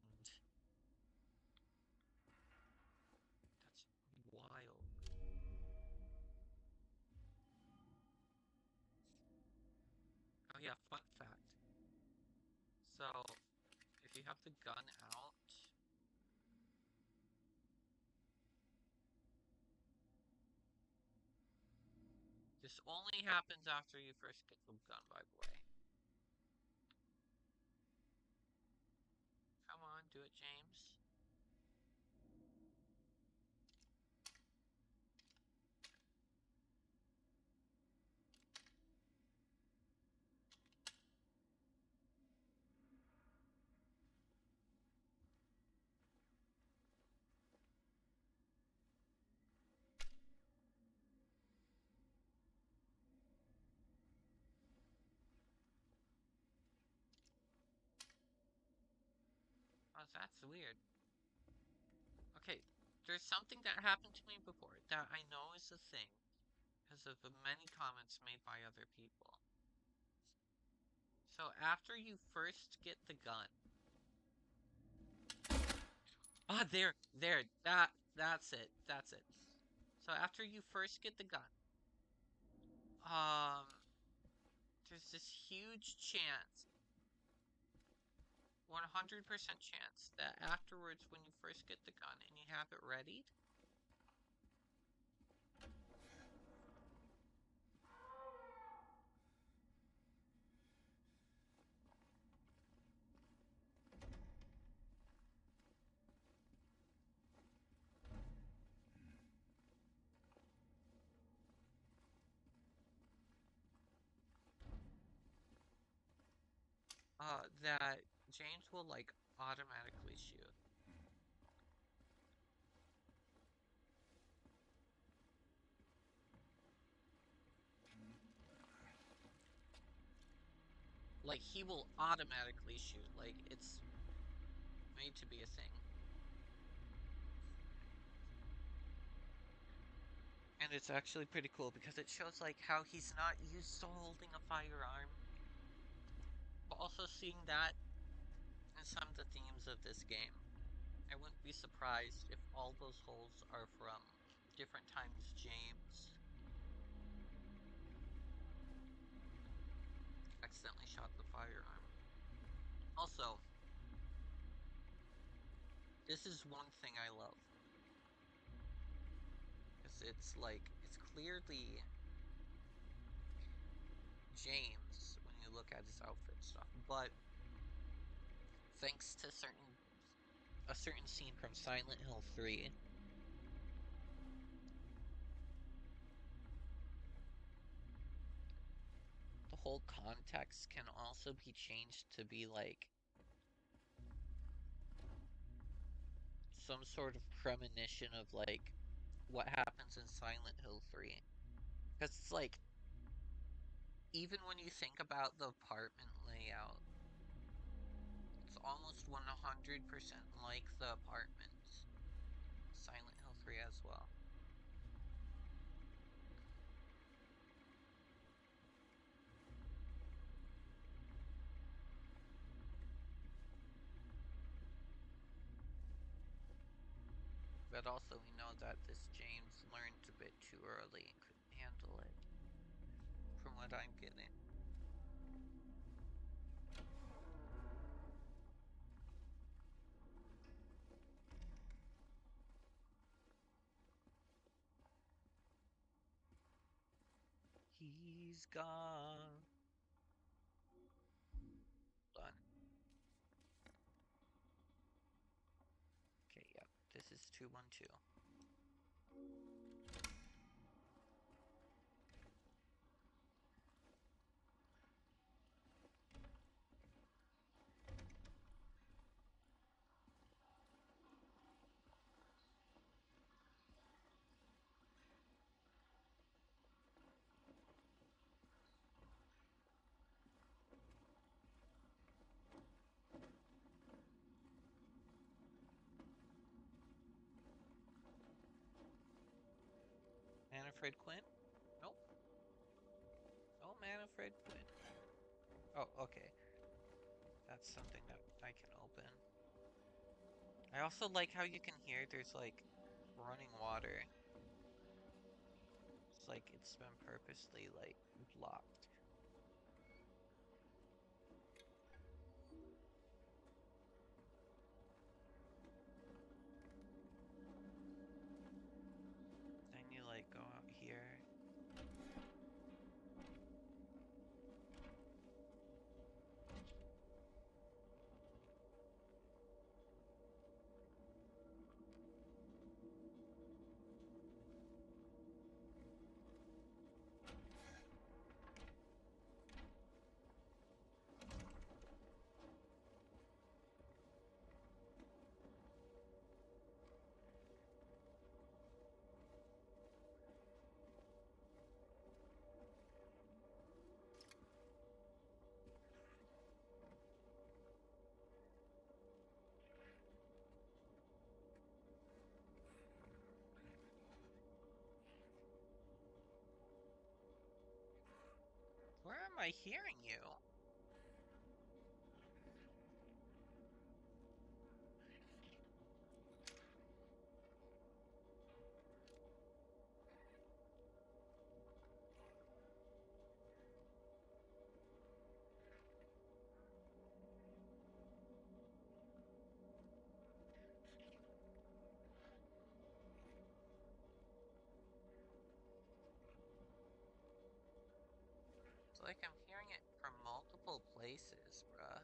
That's wild. yeah, fun fact. So, if you have the gun out, this only happens after you first get the gun, by the way. Come on, do it, James. Oh, that's weird. Okay, there's something that happened to me before that I know is a thing because of the many comments made by other people. So after you first get the gun, that's it. So after you first get the gun, um, there's this huge chance, 100% chance that afterwards, when you first get the gun and you have it readied, that James will like automatically shoot. Like he will automatically shoot. Like it's made to be a thing. And it's actually pretty cool because it shows like how he's not used to holding a firearm. But also seeing that in some of the themes of this game. I wouldn't be surprised if all those holes are from different times James accidentally shot the firearm. Also, this is one thing I love. Because it's like, it's clearly James when you look at his outfit stuff, but thanks to a certain scene from Silent Hill 3, the whole context can also be changed to be like some sort of premonition of like what happens in Silent Hill 3. Because it's like, even when you think about the apartment layout, it's almost 100% like the apartments Silent Hill 3 as well. But also we know that this James learned a bit too early and couldn't handle it, from what I'm getting. He's gone. Done. Okay, yep, this is 212. Manfred Quinn? Nope. No Manfred Quinn. Oh, okay. That's something that I can open. I also like how you can hear there's like running water. It's like it's been purposely like blocked. by hearing you. It's like I'm hearing it from multiple places, bruh.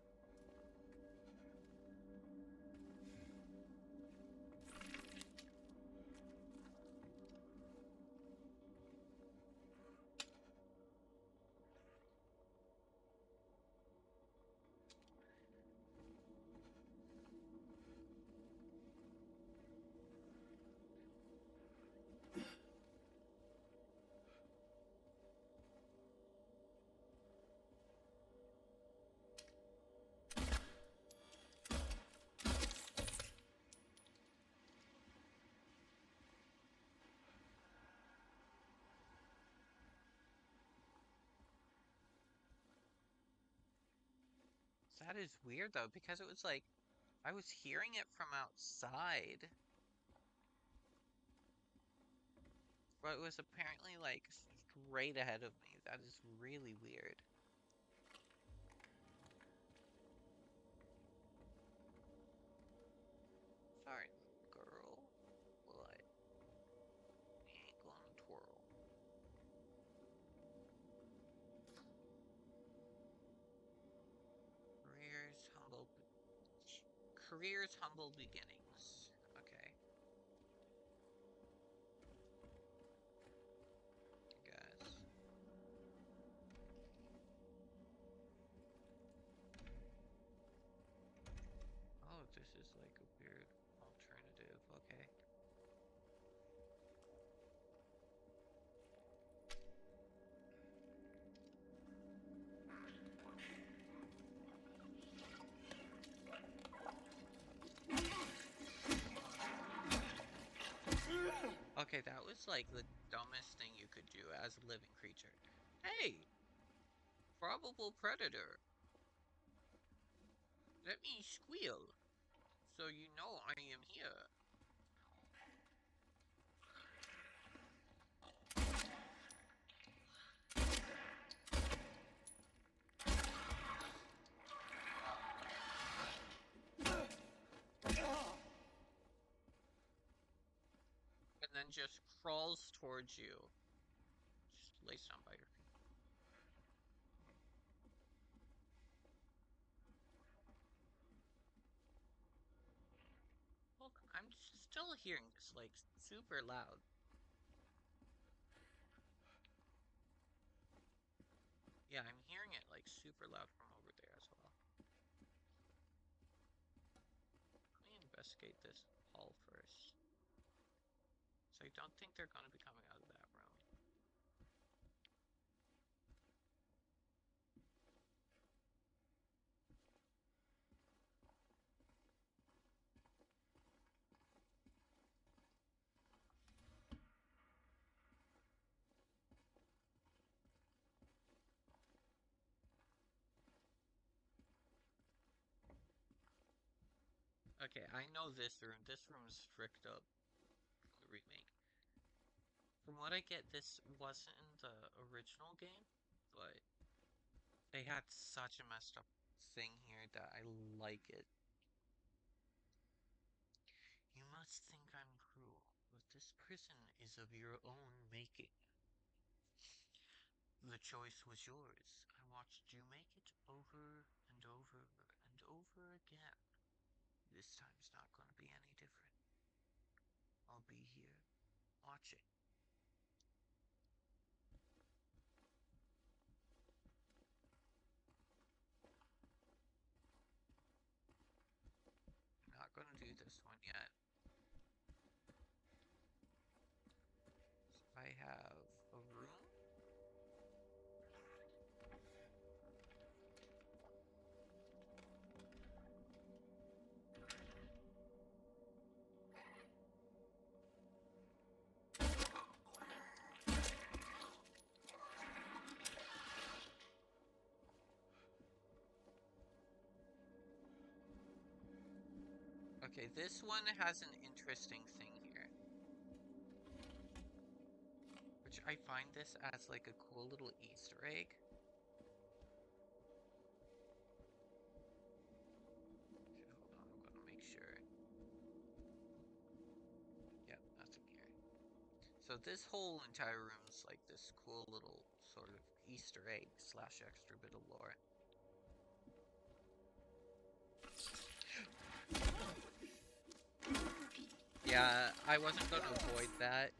That is weird though, because it was like I was hearing it from outside, but it was apparently like straight ahead of me. That is really weird. Sorry, girl. What? We ain't gonna twirl. Career's humble beginnings. Okay. Guys. Oh, this is like a weird alternative. Okay. Okay, that was like the dumbest thing you could do as a living creature. Hey! Probable predator. Let me squeal, so you know I am here. And then just crawls towards you. Just lays down by your feet. Look, I'm still hearing this, like, super loud. Yeah, I'm hearing it, like, super loud from over there as well. Let me investigate this hall first. So I don't think they're going to be coming out of that room. Okay, I know this room. This room is strict up from the remake. From what I get, this wasn't in the original game, but they had such a messed up thing here that I like it. You must think I'm cruel, but this prison is of your own making. The choice was yours. I watched you make it over and over and over again. This time's not going to be any different. I'll be here, watching. I'm not going to do this one yet. So I have a room. Okay, this one has an interesting thing here. Which I find this as like a cool little Easter egg. Okay, hold on, I'm gonna make sure. Yeah, nothing here. So this whole entire room is like this cool little sort of Easter egg slash extra bit of lore. Yeah, I wasn't gonna avoid that.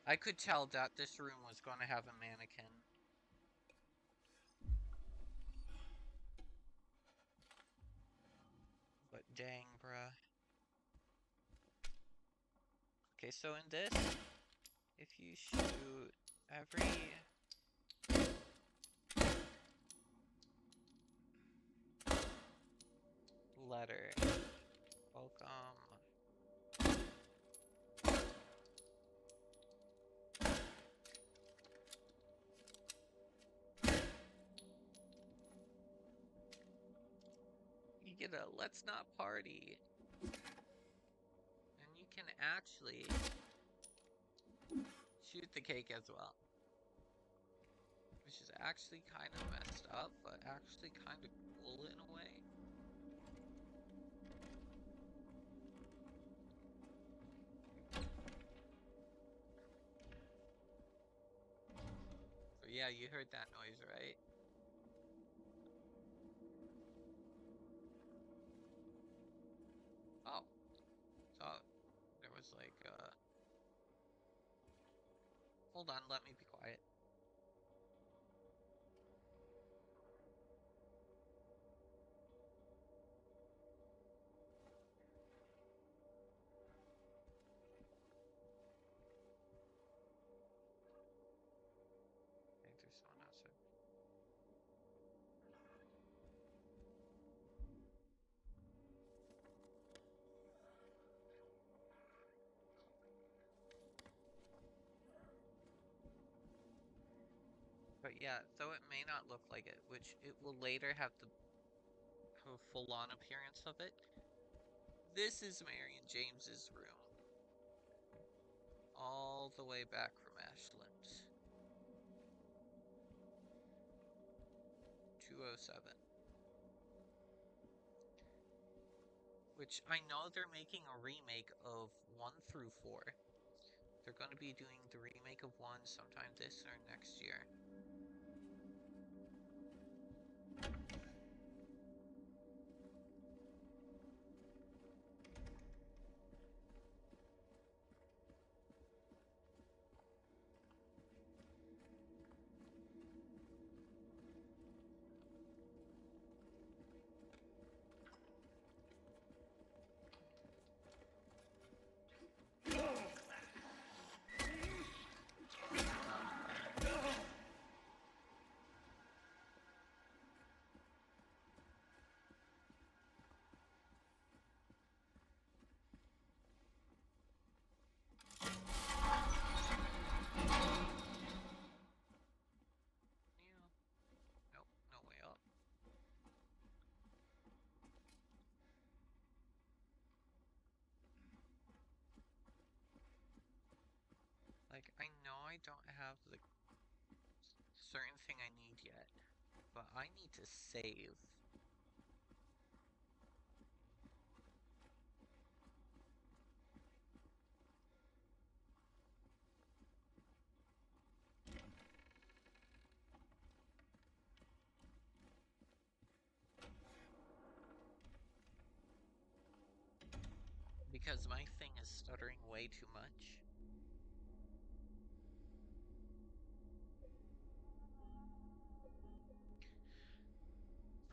I could tell that this room was gonna have a mannequin. But dang, bruh. Okay, so in this, if you shoot every... letter, welcome. You get a let's not party. And you can actually shoot the cake as well. Which is actually kind of messed up, but actually kind of cool in a way. So yeah, you heard that noise, right? Oh. So there was like hold on, let me be quiet. I think there's someone outside. But yeah, though it may not look like it, which it will later have the full-on appearance of it. This is Mary and James's room. All the way back from Ashland. 207. Which I know they're making a remake of 1 through 4. They're going to be doing the remake of 1 sometime this or next year. Nope, no way up. Like, I know I don't have the certain thing I need yet, but I need to save. Because my thing is stuttering way too much.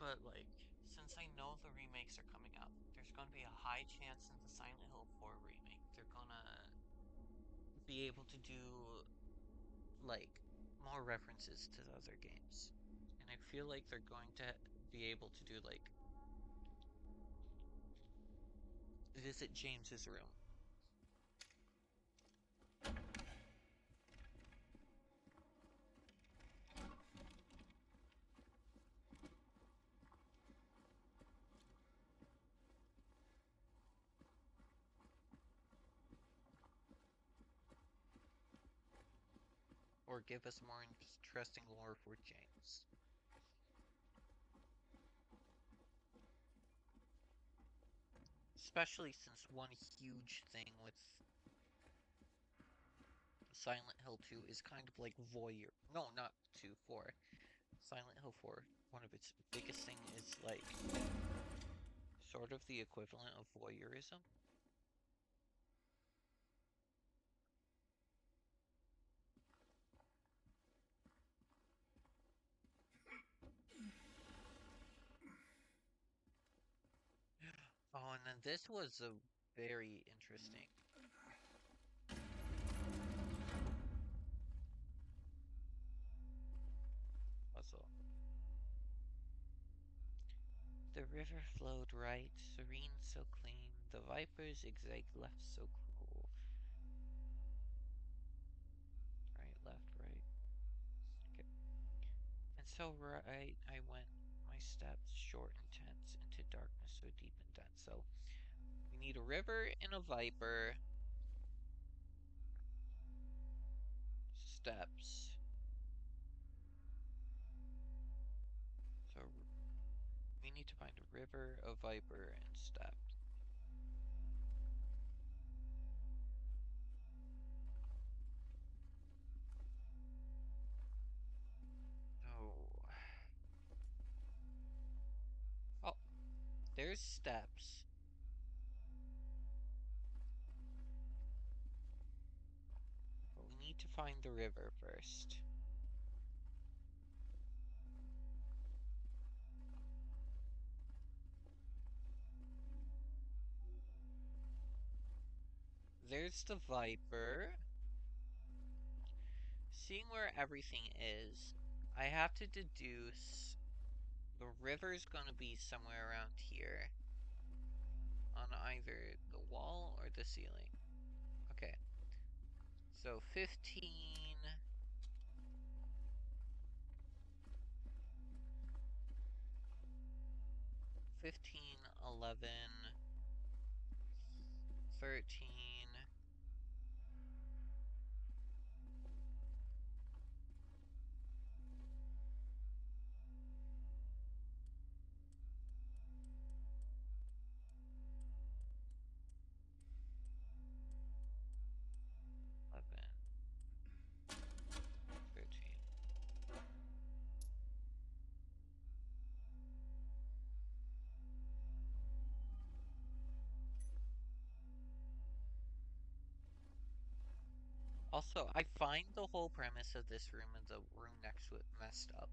But, like, since I know the remakes are coming up, there's gonna be a high chance in the Silent Hill 4 remake, they're gonna be able to do, like, more references to the other games. And I feel like they're going to be able to do, like, visit James's room. or give us more interesting lore for James. Especially since one huge thing with Silent Hill 2 is kind of like voyeur. No, not 2, 4. Silent Hill 4, one of its biggest thing is like sort of the equivalent of voyeurism. Oh, and then this was a very interesting puzzle. The river flowed right, serene so clean, the viper zigzagged left so cruel. Right, left, right. Okay. And so right I went, my steps short and tense, into darkness so deep and dense. So we need a river and a viper. Steps. So we need to find a river, a viper, and steps. Oh. Oh, there's steps. But we need to find the river first. There's the viper. Seeing where everything is, I have to deduce the river's gonna be somewhere around here. On either the wall or the ceiling. Okay. So 15... 15, 11, 13... 11, 13. Also, I find the whole premise of this room and the room next to it messed up.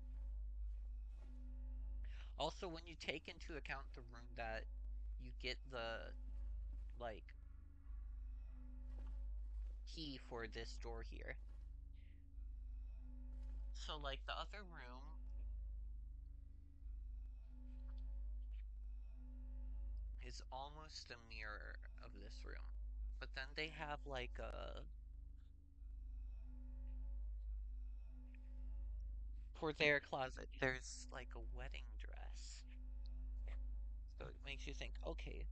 Also, when you take into account the room that you get the, like, key for this door here. So, like, the other room is almost a mirror of this room. But then they have, like, a... For their closet, there's, like, a wedding dress. So it makes you think, okay,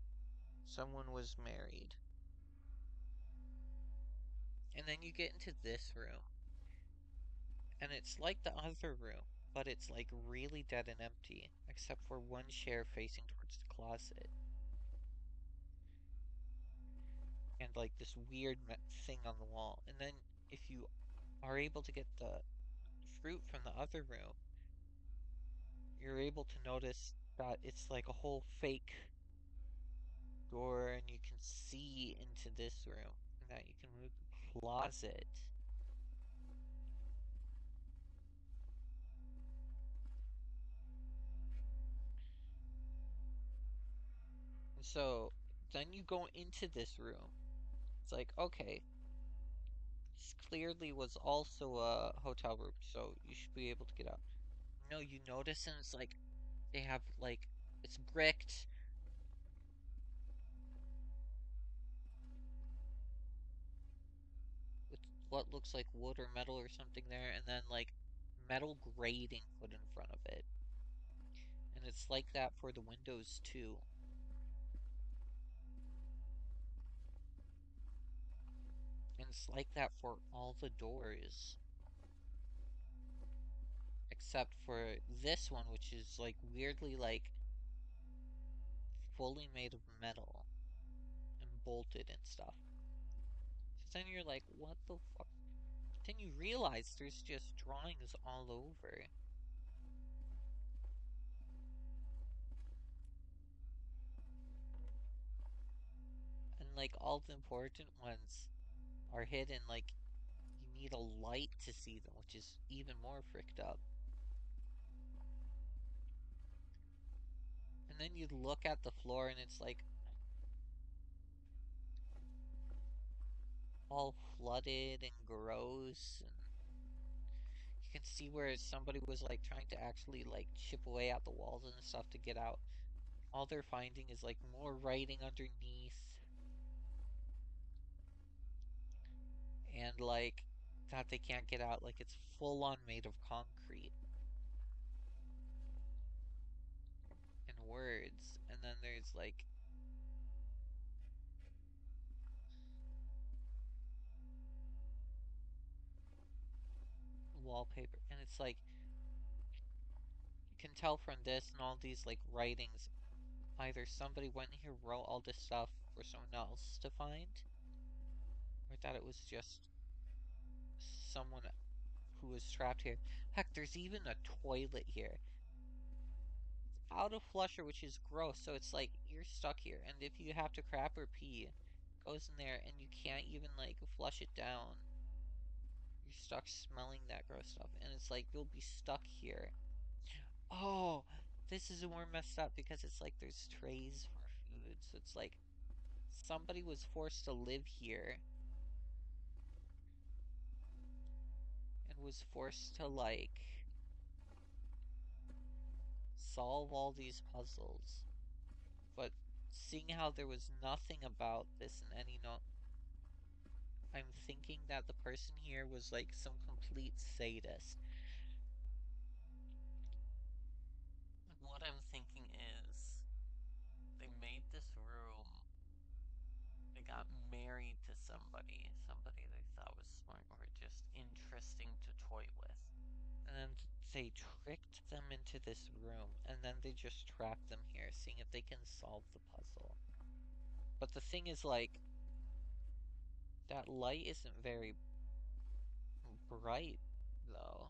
someone was married. And then you get into this room. And it's like the other room, but it's like really dead and empty, except for one chair facing towards the closet. And like this weird thing on the wall. And then if you are able to get the fruit from the other room, you're able to notice that it's like a whole fake door and you can see into this room. And that you can move the closet. And so then you go into this room. It's like, okay, this clearly was also a hotel room, so you should be able to get out. No, you notice and it's like, they have like, it's bricked. With what looks like wood or metal or something there, and then like metal grating put in front of it. And it's like that for the windows too. And it's like that for all the doors. except for this one, which is like weirdly like fully made of metal and bolted and stuff. So then you're like, what the fuck? Then you realize there's just drawings all over. And like all the important ones are hidden, like you need a light to see them, which is even more fricked up. And then you look at the floor and it's like all flooded and gross, and you can see where somebody was like trying to actually like chip away at the walls and stuff to get out. All they're finding is like more writing underneath, and like that they can't get out, like it's full on made of concrete and words. And then there's like wallpaper, and it's like you can tell from this and all these like writings, either somebody went here, wrote all this stuff for someone else to find, or that it was just someone who was trapped here. Heck, there's even a toilet here. It's out of flusher, which is gross, so it's like you're stuck here, and if you have to crap or pee, it goes in there and you can't even like flush it down. You're stuck smelling that gross stuff, and it's like you'll be stuck here. Oh, this is more messed up because it's like there's trays for food, so it's like somebody was forced to live here and was forced to like solve all these puzzles. But seeing how there was nothing about this in any note, I'm thinking that the person here was like some complete sadist. What I'm thinking is they made this room, they got married to somebody they thought was smart or just interesting to toy with. And then they tricked them into this room, and then they just trapped them here, seeing if they can solve the puzzle. But the thing is, like, that light isn't very bright, though.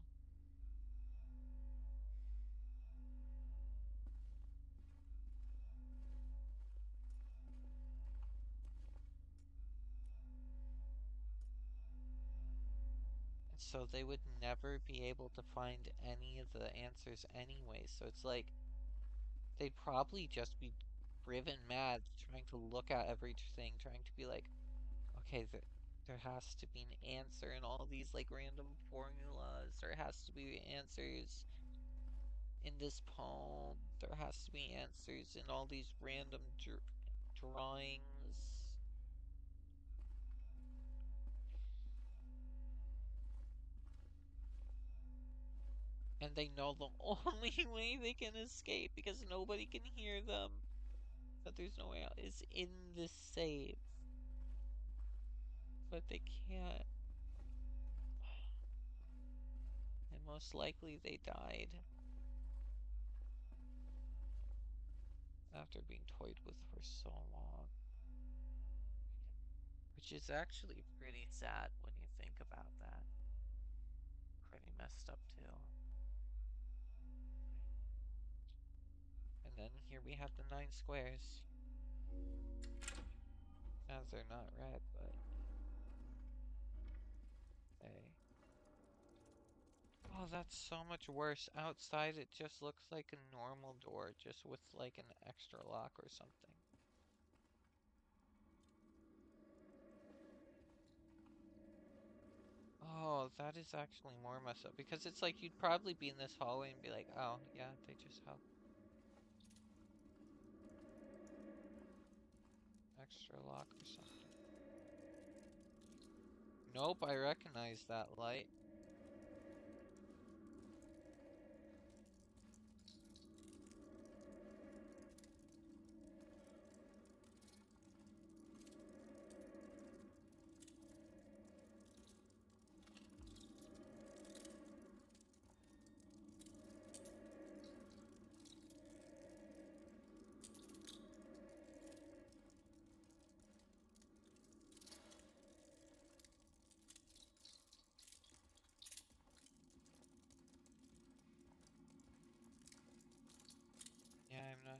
So they would never be able to find any of the answers anyway. So it's like they'd probably just be driven mad trying to look at everything, trying to be like, okay, there has to be an answer in all these like random formulas. There has to be answers in this poem. There has to be answers in all these random drawings. And they know the only way they can escape, because nobody can hear them, that there's no way out, is in this save. But they can't. And most likely they died after being toyed with for so long. Which is actually pretty sad when you think about that. Pretty messed up too. And then here we have the 9 squares. As they're not red, but hey. Oh, that's so much worse. Outside it just looks like a normal door, just with like an extra lock or something. Oh, that is actually more messed up, because it's like you'd probably be in this hallway and be like, oh, yeah, they just helped. Extra lock or something. Nope, I recognize that light.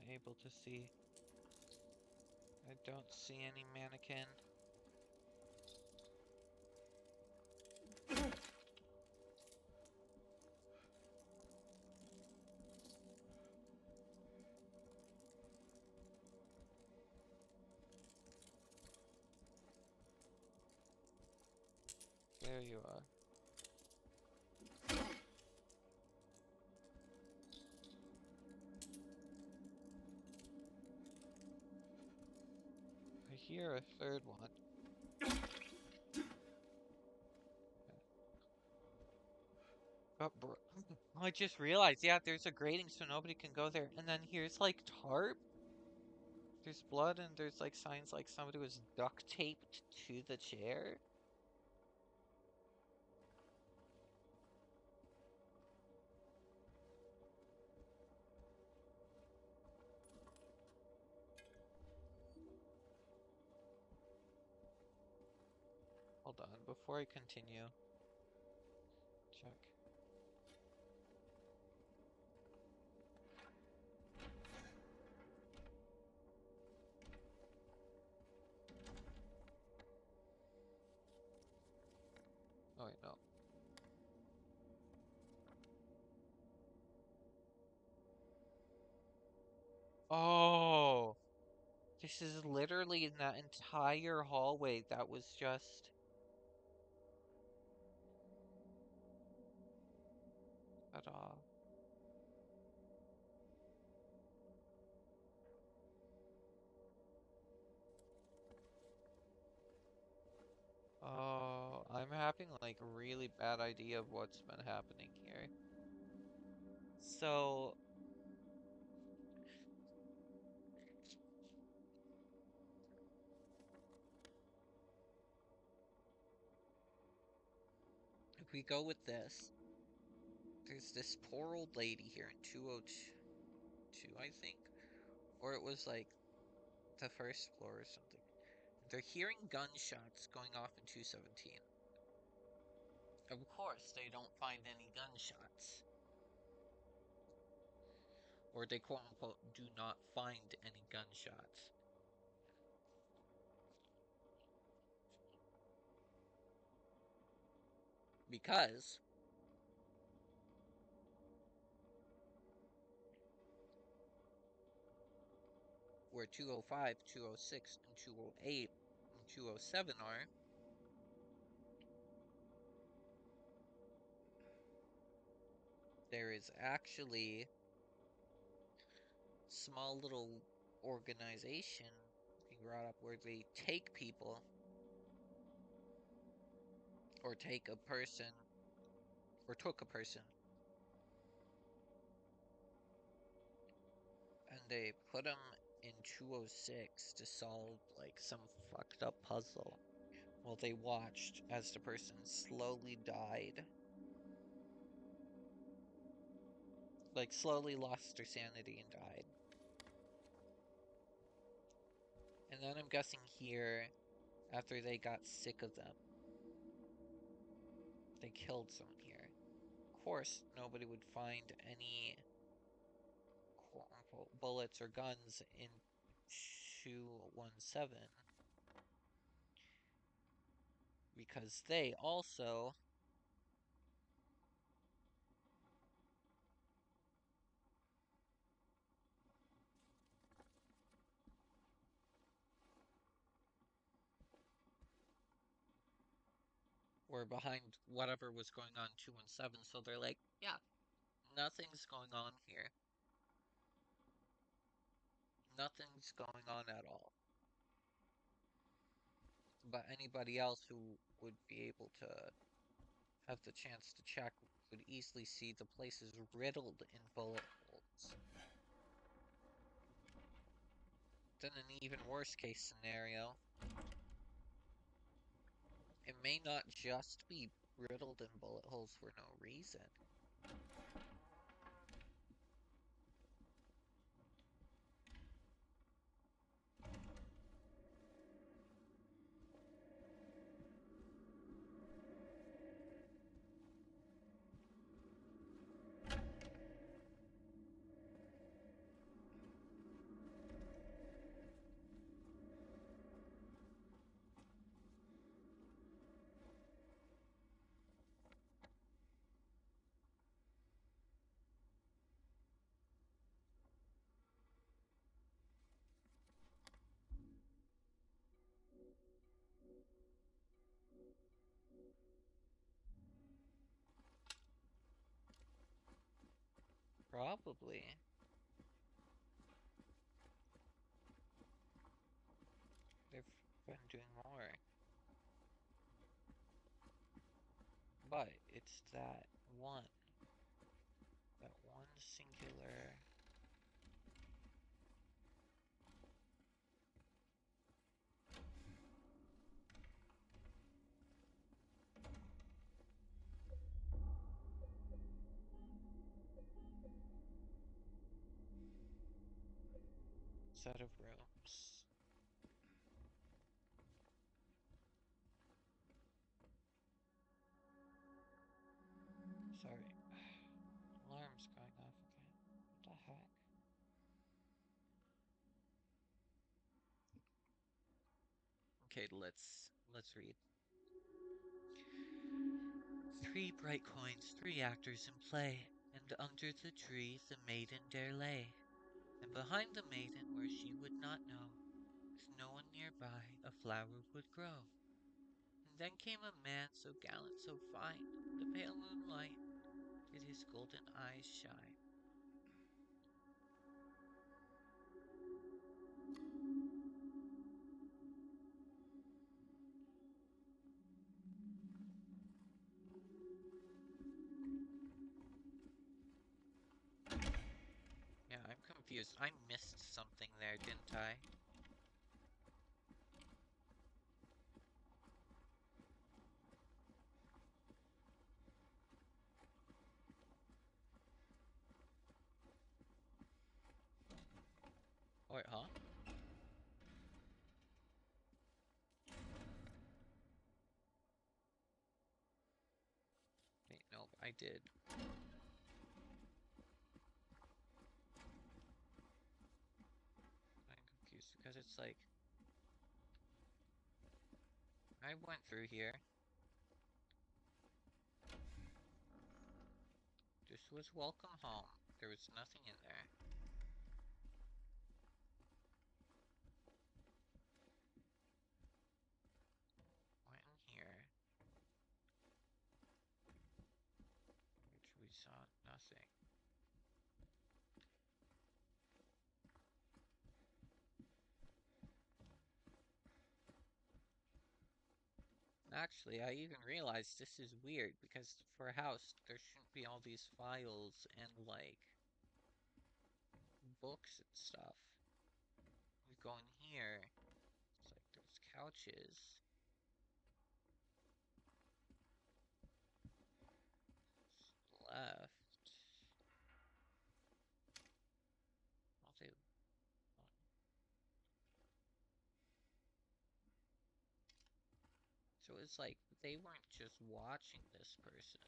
not able to see. I don't see any mannequin. There you are. I hear a third one. Oh, bro. I just realized, yeah, there's a grating so nobody can go there. And then here's like tarp. There's blood and there's like signs like somebody was duct taped to the chair. Hold on, before I continue, check. Oh wait, no. Oh, this is literally in that entire hallway that was just. Ta-da. Oh, I'm having like a really bad idea of what's been happening here. So, if we go with this, there's this poor old lady here in 202, I think. Or it was like the first floor or something. They're hearing gunshots going off in 217. Of course, they don't find any gunshots. Or they quote unquote do not find any gunshots. Because where 205, 206, and 208 and 207 are, there is actually small little organization being brought up where they take people or take a person or took a person and they put them in 206 to solve like some fucked up puzzle while they watched as the person slowly died. Like slowly lost their sanity and died. And then I'm guessing here, after they got sick of them, they killed someone here. Of course, nobody would find any quote-unquote bullets or guns in 217 because they also were behind whatever was going on in 217, so they're like, yeah, nothing's going on here. Nothing's going on at all. But anybody else who would be able to have the chance to check would easily see the place is riddled in bullet holes. Then an even worse case scenario, it may not just be riddled in bullet holes for no reason. Probably. They've been doing more. But it's that one singular. Set of rooms. Sorry. Alarm's going off again. What the heck? Okay, let's read. 3 bright coins, 3 actors in play, and under the tree the maiden there lay. And behind the maiden, where she would not know, with no one nearby, a flower would grow. And then came a man so gallant, so fine, the pale moonlight did his golden eyes shine. Yeah, I'm confused. I missed something there, didn't I? Wait, huh? Wait, no, I did. I'm confused because it's like I went through here. This was welcome home. There was nothing in there. Went in here, which we saw nothing. Actually, I even realized this is weird because for a house, there shouldn't be all these files and like books and stuff. We go in here, it's like there's couches. Left. I'll say so it's like they weren't just watching this person.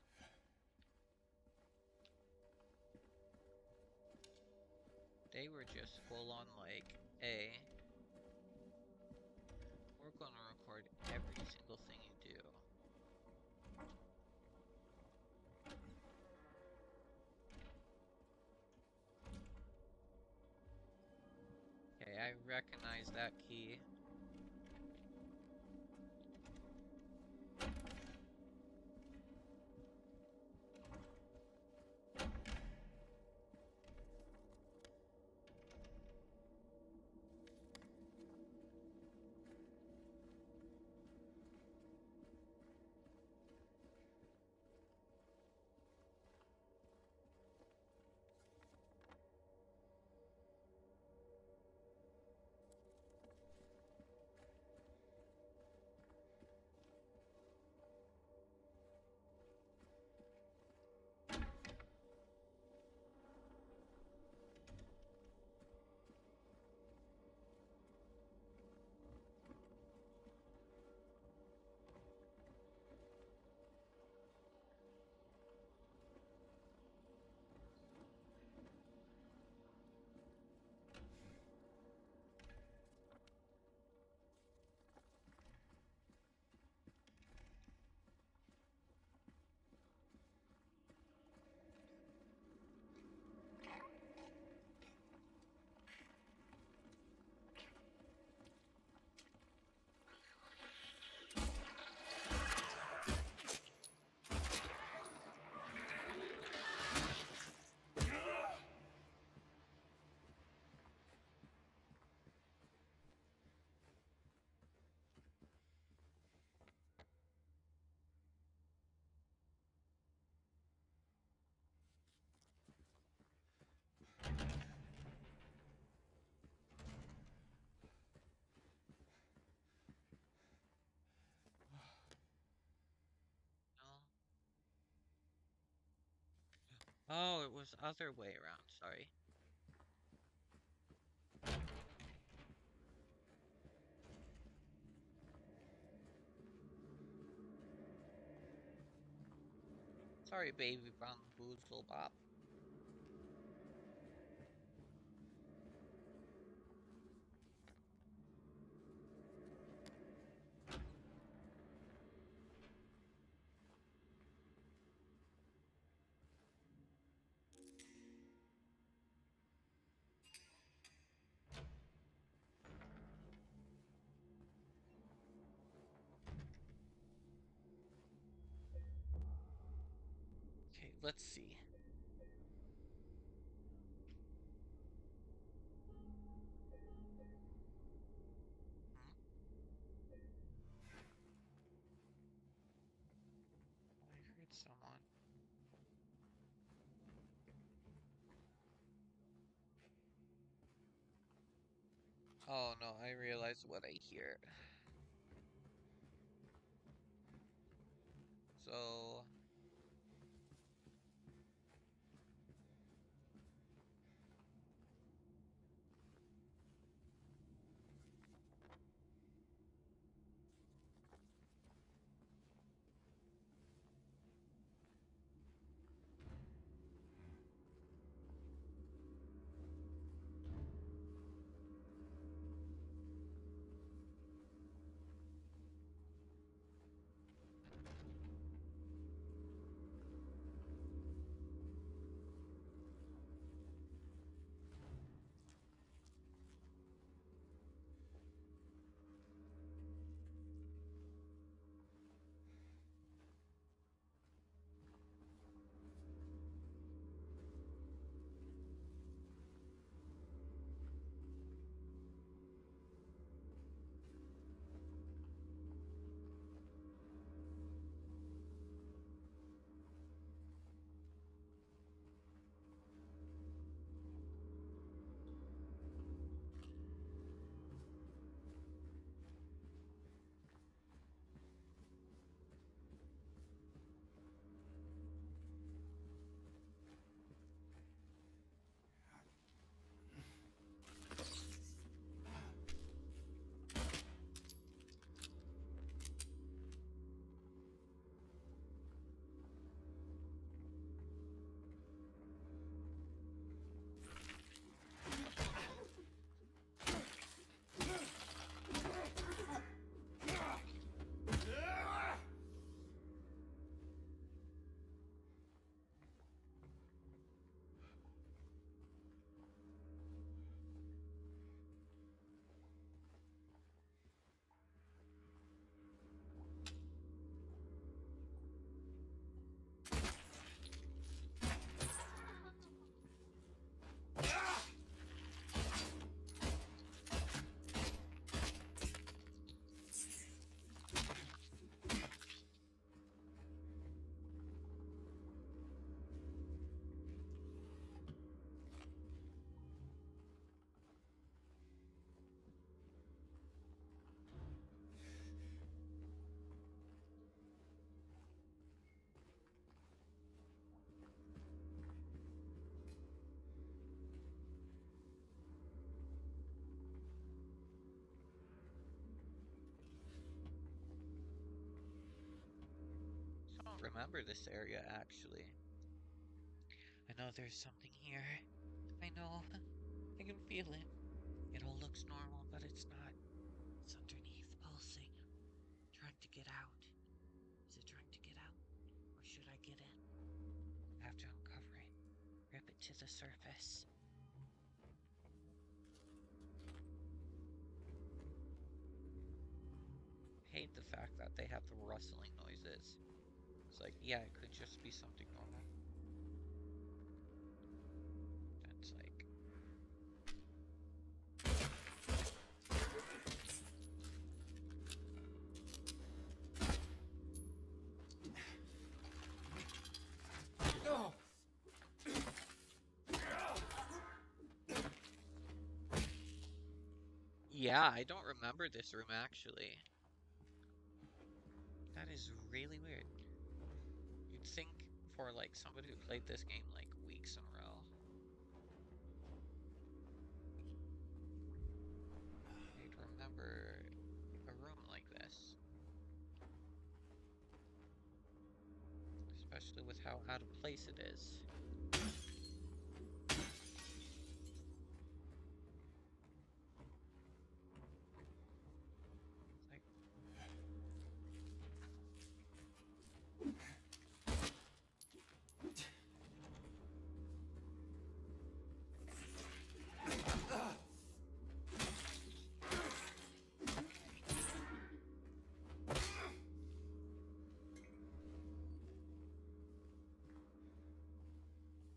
They were just full on like, hey, we're gonna record every single thing you do. Okay, I recognize that key. Oh, it was other way around, sorry. Sorry, baby Bamboozle Bop. Okay, let's see. Hmm? I heard someone. Oh no, I realize what I hear. So, I don't remember this area actually. I know there's something here. I know. I can feel it. It all looks normal, but it's not. It's underneath, pulsing, trying to get out. Is it trying to get out? Or should I get in? I have to uncover it. Rip it to the surface. Hate the fact that they have the rustling noises. It's like, yeah, it could just be something normal. It's like, No! yeah, I don't remember this room actually. That is really weird. You'd think for like somebody who played this game like weeks in a row. I need to remember a room like this. Especially with how out of place it is. Like,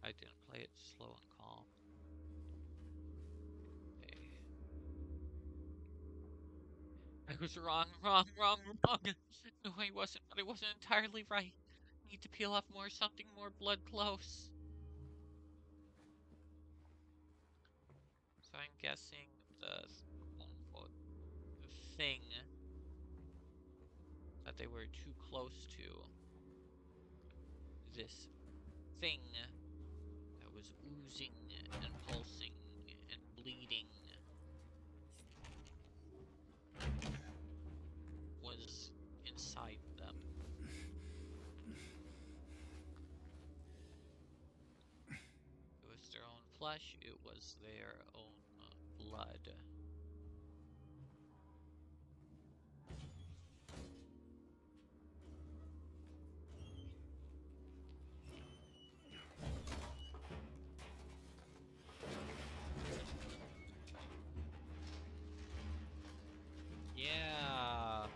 I didn't play it slow and calm. Okay. I was wrong. No, I wasn't, but I wasn't entirely right. Need to peel off something more blood close. So I'm guessing the quote-unquote thing that they were too close to. This thing that was oozing and pulsing and bleeding was inside them. It was their own flesh, it was their own blood. Yeah.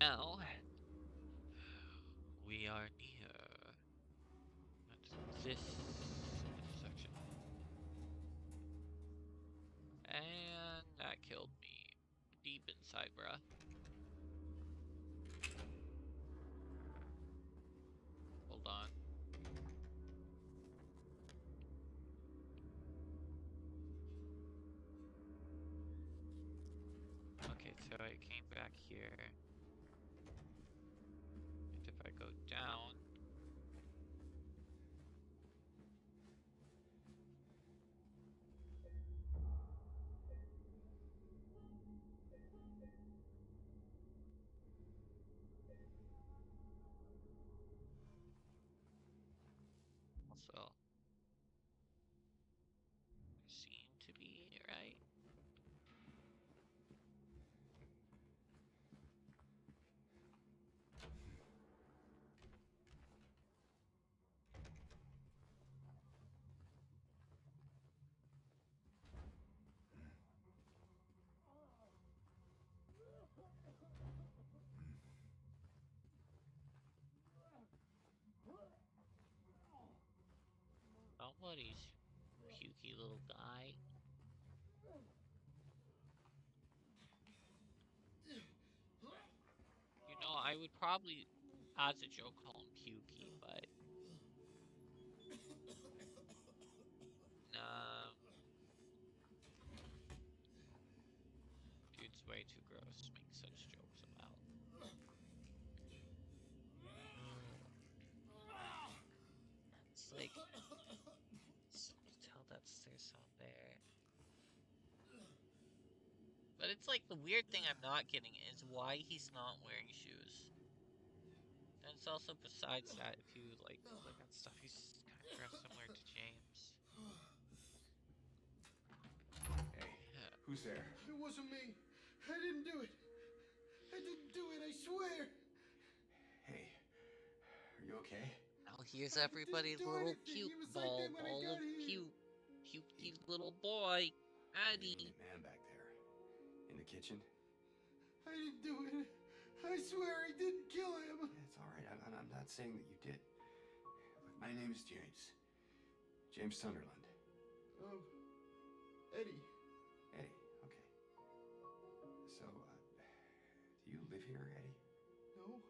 Now we are near at this intersection. And that killed me deep inside, bruh. Hold on. Okay, so I came back here. And if I go down... Also, seem to be right. Somebody's pukey little guy. You know, I would probably, as a joke, call him pukey, but... Nah. Dude's way too gross to make such jokes about. It's like... tell that there's some there. But it's like the weird thing I'm not getting is why he's not wearing shoes. And it's also besides that, if you like look at stuff, he's kind of dressed similar to James. Hey, Yeah. who's there? It wasn't me. I didn't do it. I didn't do it, I swear. Hey, are you okay? Now here's I everybody's didn't do little anything. puke It was like ball, that when I ball got of here. puke. Pukey little boy, There's Addy. a man back there. In the kitchen? I didn't do it. I swear I didn't kill him. Yeah, it's all right. I'm not saying that you did. Look, my name is James. James Sunderland. Eddie. Eddie, okay. So, do you live here, Eddie? No.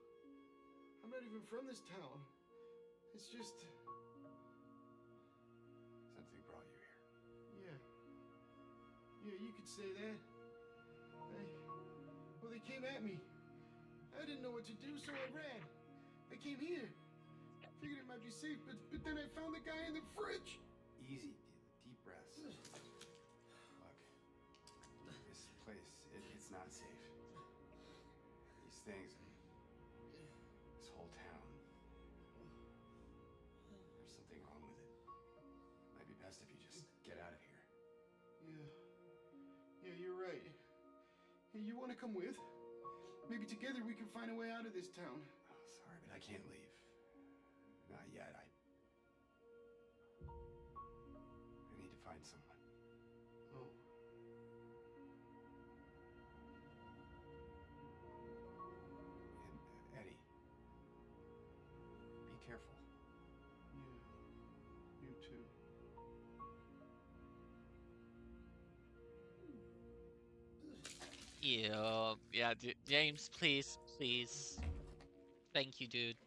I'm not even from this town. It's just... Something brought you here. Yeah. Yeah, you could say that. Well, they came at me. I didn't know what to do, so I ran. I came here. Figured it might be safe, but then I found the guy in the fridge. Easy, deep breaths. Look, this place, it's not safe. These things, this whole town. There's something wrong with it. Might be best if you just get out of here. Yeah, you're right. Hey, you want to come with? Maybe together we can find a way out of this town. Oh, sorry, but I can't leave. Not yet. I need to find someone. Oh. And Eddie, be careful. Yeah, you too. Yeah, James, please, please. Thank you, dude.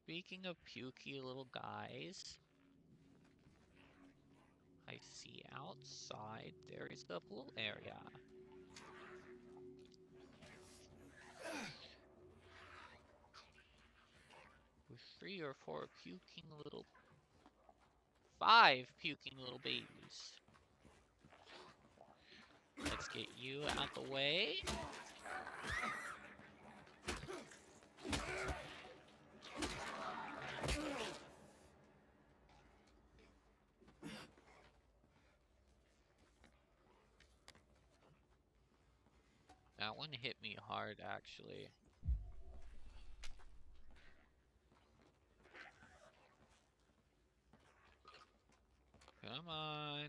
Speaking of pukey little guys, I see outside there is a pool area. With 3 or 4 puking little... 5 puking little babies. Let's get you out the way. That one hit me hard, actually. Come on.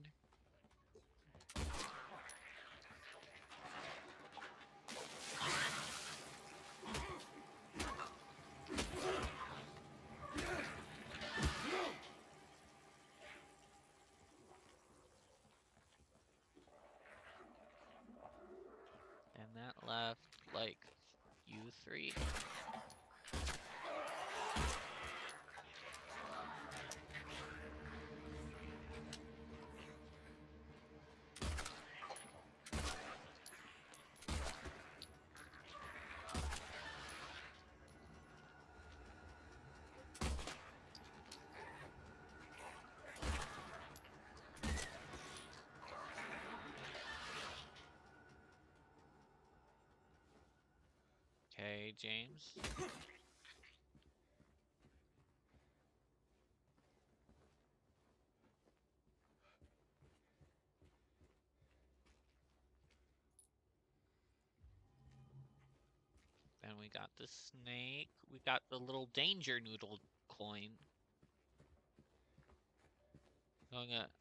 And that left, like, you 3. Okay, James. Then we got the snake. We got the little danger noodle coin.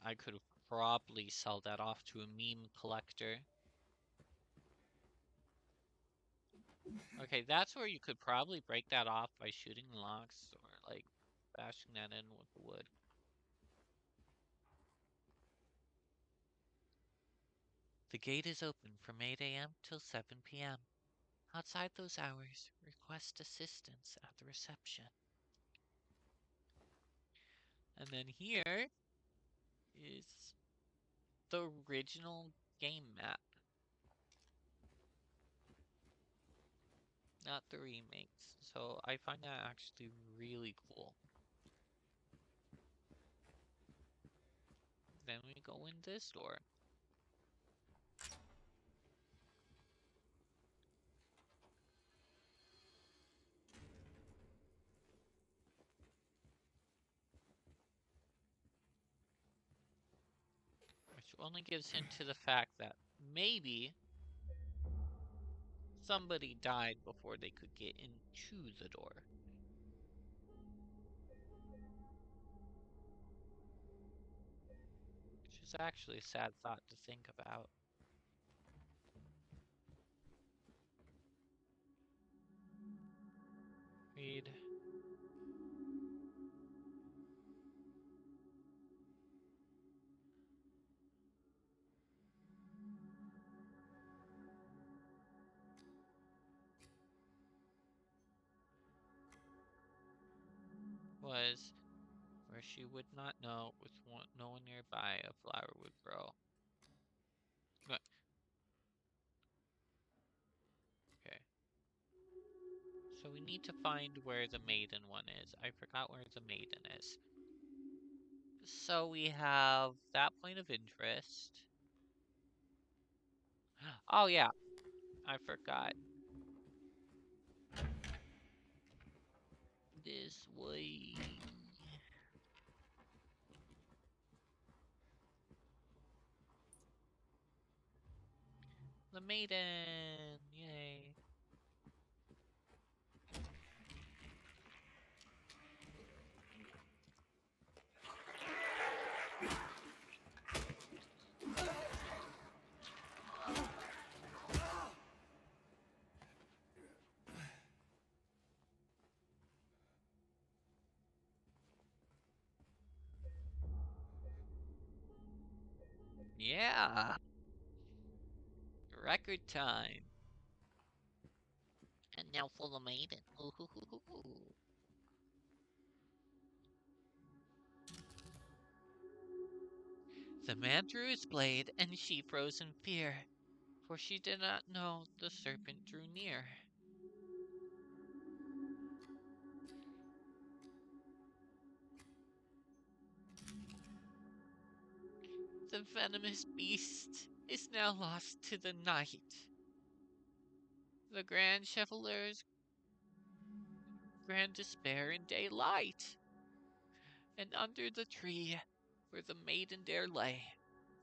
I could probably sell that off to a meme collector. Okay, that's where you could probably break that off by shooting locks or like bashing that in with the wood. The gate is open from 8 a.m. till 7 p.m. Outside those hours, request assistance at the reception. And then here is the original game map. Not the remakes. So I find that actually really cool. Then we go in this door. Which only gives hint to the fact that maybe somebody died before they could get into the door. Which is actually a sad thought to think about. Read. was where she would not know with no one nearby a flower would grow. But- Okay. So we need to find where the maiden one is. I forgot where the maiden is. So we have that point of interest. Oh yeah, I forgot. This way. The maiden! Yay. Yeah! Record time. And now for the maiden. Ooh, hoo, hoo, hoo, hoo. The man drew his blade, and she froze in fear, for she did not know the serpent drew near. The venomous beast is now lost to the night. The grand chevalier's grand despair in daylight. And under the tree where the maiden there lay,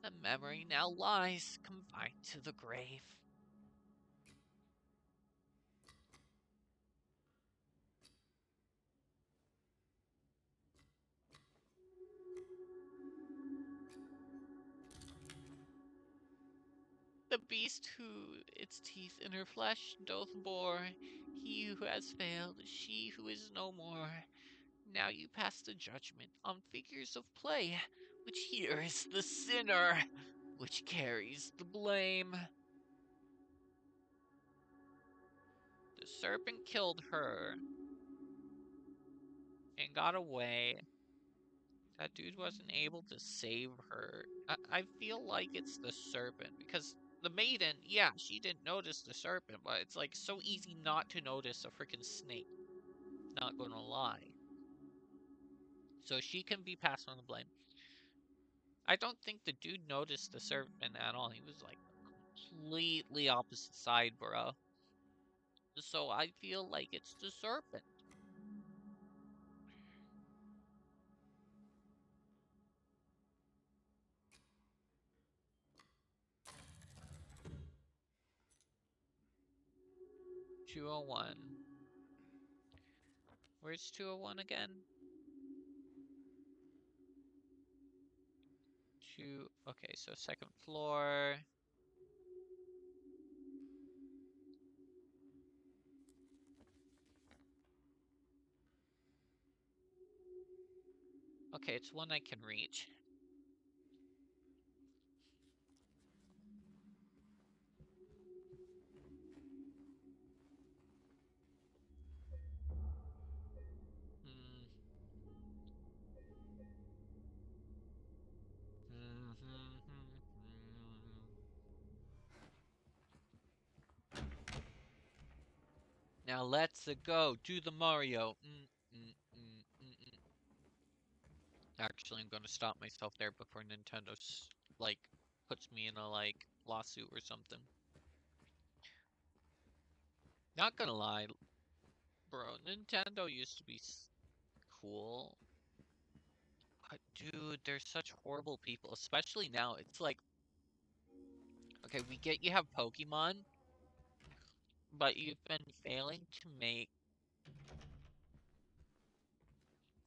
the memory now lies confined to the grave. The beast who its teeth in her flesh doth bore, he who has failed, she who is no more. Now you pass the judgment on figures of play, which here is the sinner, which carries the blame. The serpent killed her and got away. That dude wasn't able to save her. I feel like it's the serpent because the maiden, yeah, she didn't notice the serpent, but it's like so easy not to notice a freaking snake. Not gonna lie. So she can be passed on the blame. I don't think the dude noticed the serpent at all. He was like completely opposite side, bro. So I feel like it's the serpent. "201. Where's 201 again? Okay, so second floor. Okay, it's one I can reach. Hmm. Now let's go do the Mario. Actually, I'm gonna stop myself there before Nintendo's like puts me in a like lawsuit or something. Not gonna lie, bro. Nintendo used to be cool, but dude, they're such horrible people. Especially now, it's like, okay, we get you have Pokemon, but you've been failing to make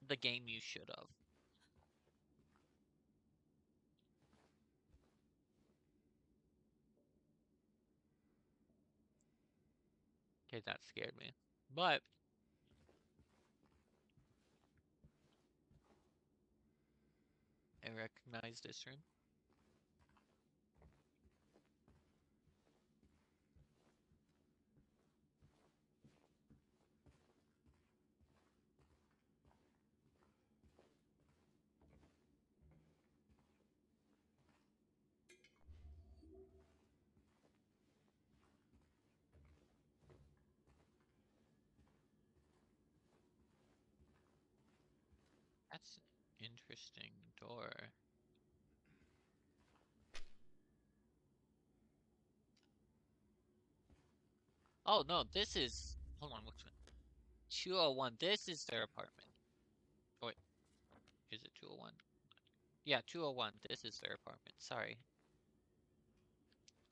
the game you should have. Okay, that scared me. But I recognize this room. That's an interesting door. Oh no, this is. Hold on, which one? 201. This is their apartment. Oh, wait, is it 201? Yeah, 201. This is their apartment. Sorry.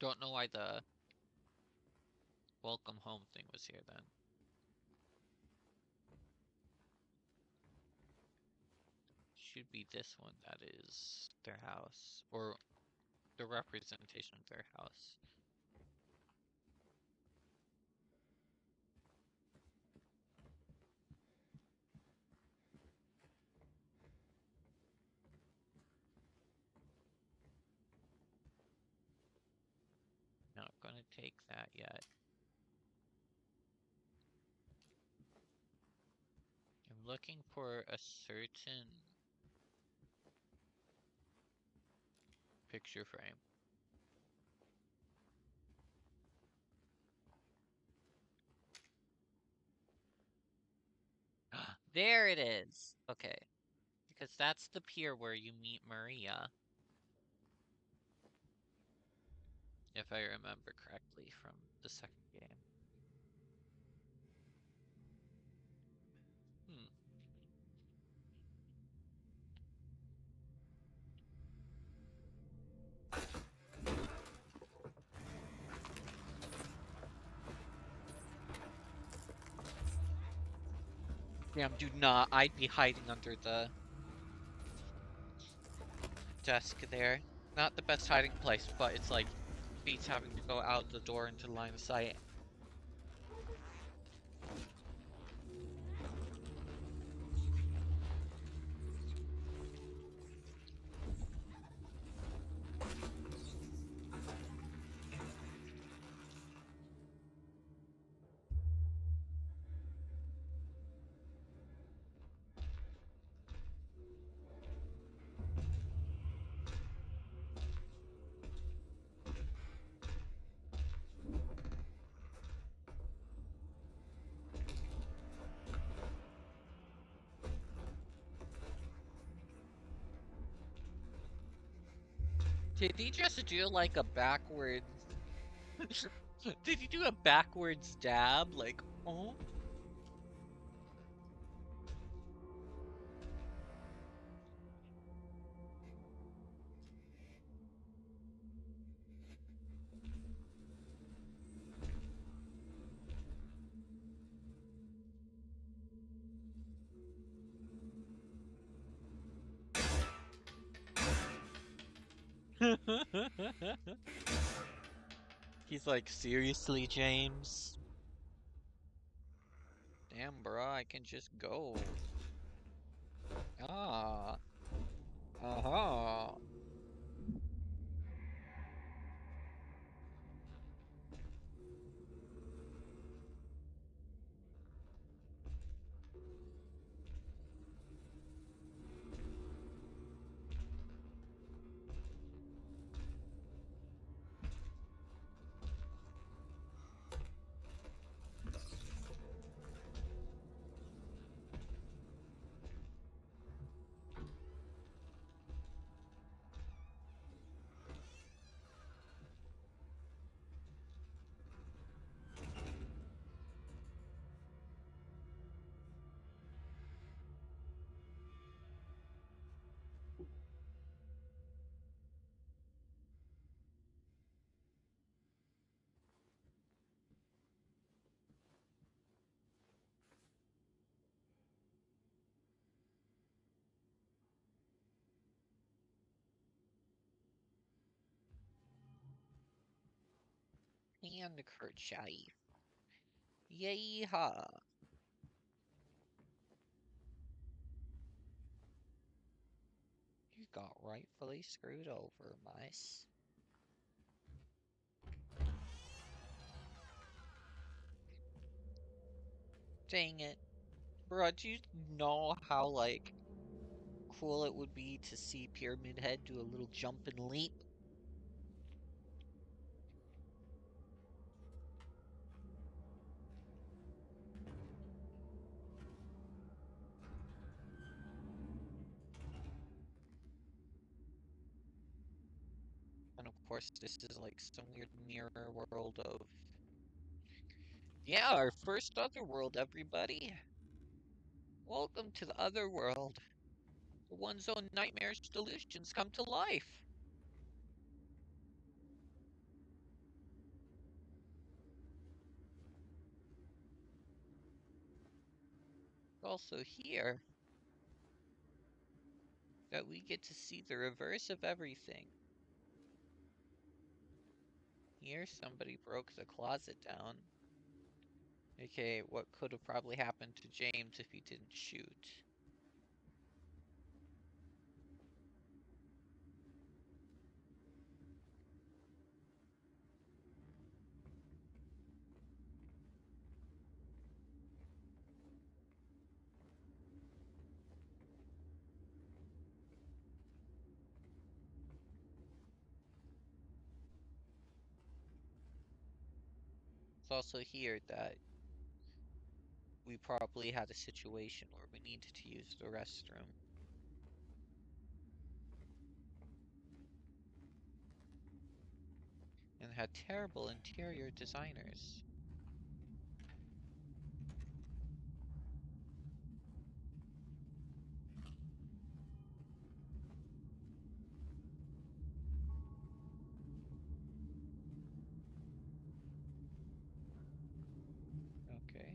Don't know why the welcome home thing was here then. Should be this one that is their house. Or the representation of their house. Not gonna take that yet. I'm looking for a certain picture frame. There it is! Okay. Because that's the pier where you meet Maria. If I remember correctly from the second game. Hmm. Damn, do not. I'd be hiding under the desk there. Not the best hiding place, but it's like beats having to go out the door into line of sight. Did he just do like a backwards... Did he do a backwards dab? Like, oh? He's like, seriously, James? Damn, bro, I can just go. Ah. Uh-huh. And kerchief. Yay-ha. You got rightfully screwed over, mice. Dang it. Bro, do you know how, like, cool it would be to see Pyramid Head do a little jump and leap? course, this is like some weird mirror world of... Yeah, our first otherworld, everybody! Welcome to the otherworld. The one's own nightmares, delusions come to life. Also here, that we get to see the reverse of everything. Here, somebody broke the closet down. Okay, what could have probably happened to James if he didn't shoot? It's also here that we probably had a situation where we needed to use the restroom. And had terrible interior designers. Okay.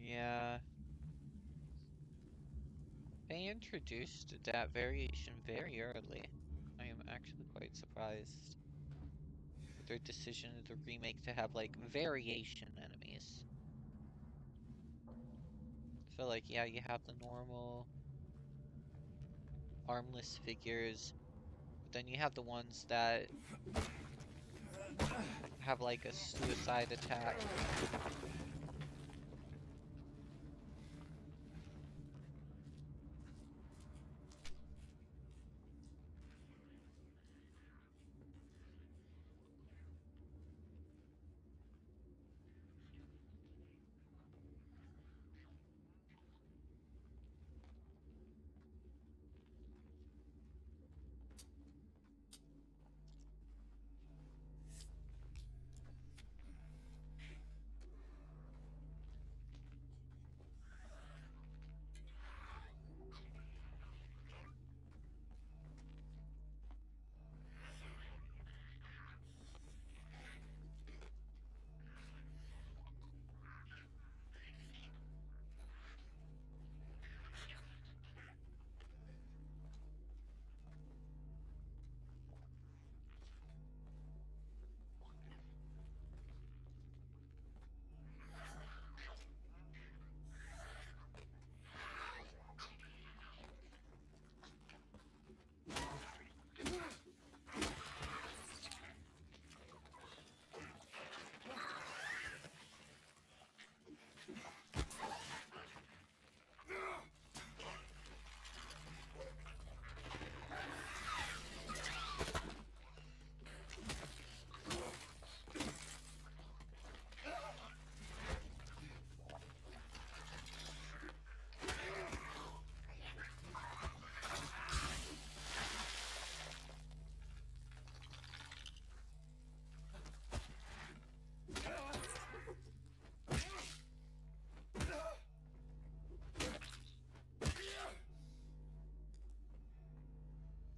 Yeah. They introduced that variation very early. I am actually quite surprised with their decision of the remake to have, like, variation enemies. So, like, yeah, you have the normal armless figures, but then you have the ones that have, like, a suicide attack.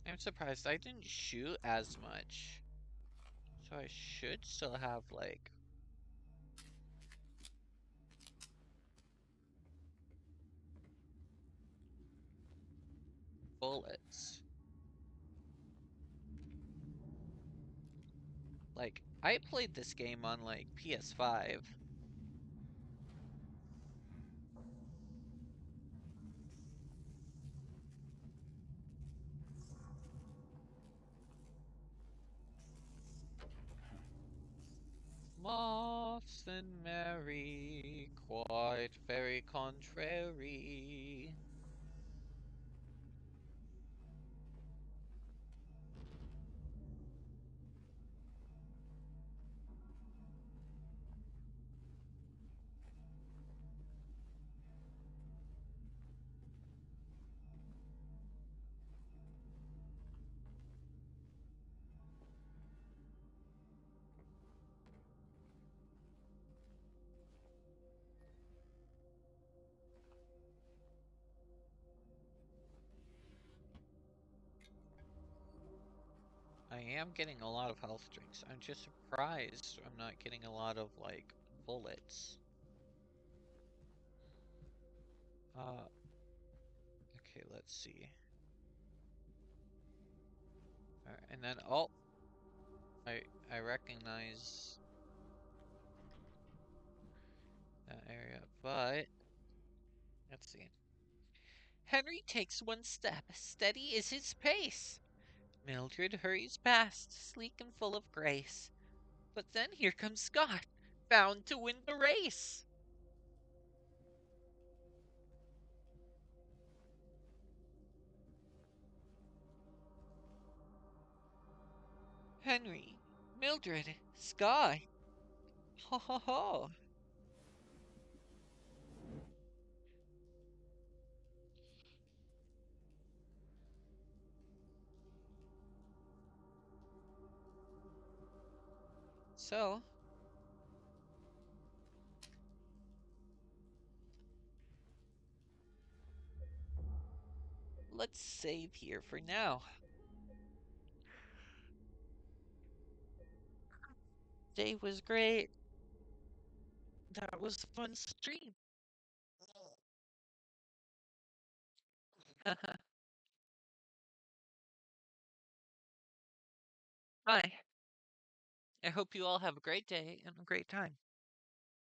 I'm surprised I didn't shoot as much. So I should still have, like... bullets. Like, I played this game on, like, PS5. quite very contrary. I am getting a lot of health drinks. I'm just surprised I'm not getting a lot of, like, bullets. Okay, let's see. Alright, and then, oh, I recognize that area, but let's see. Henry takes one step, steady is his pace. Mildred hurries past, sleek and full of grace. But then here comes Scott, bound to win the race. Henry, Mildred, Scott. Ho ho ho. So, let's save here for now. Day was great. That was a fun stream. Bye. I hope you all have a great day and a great time.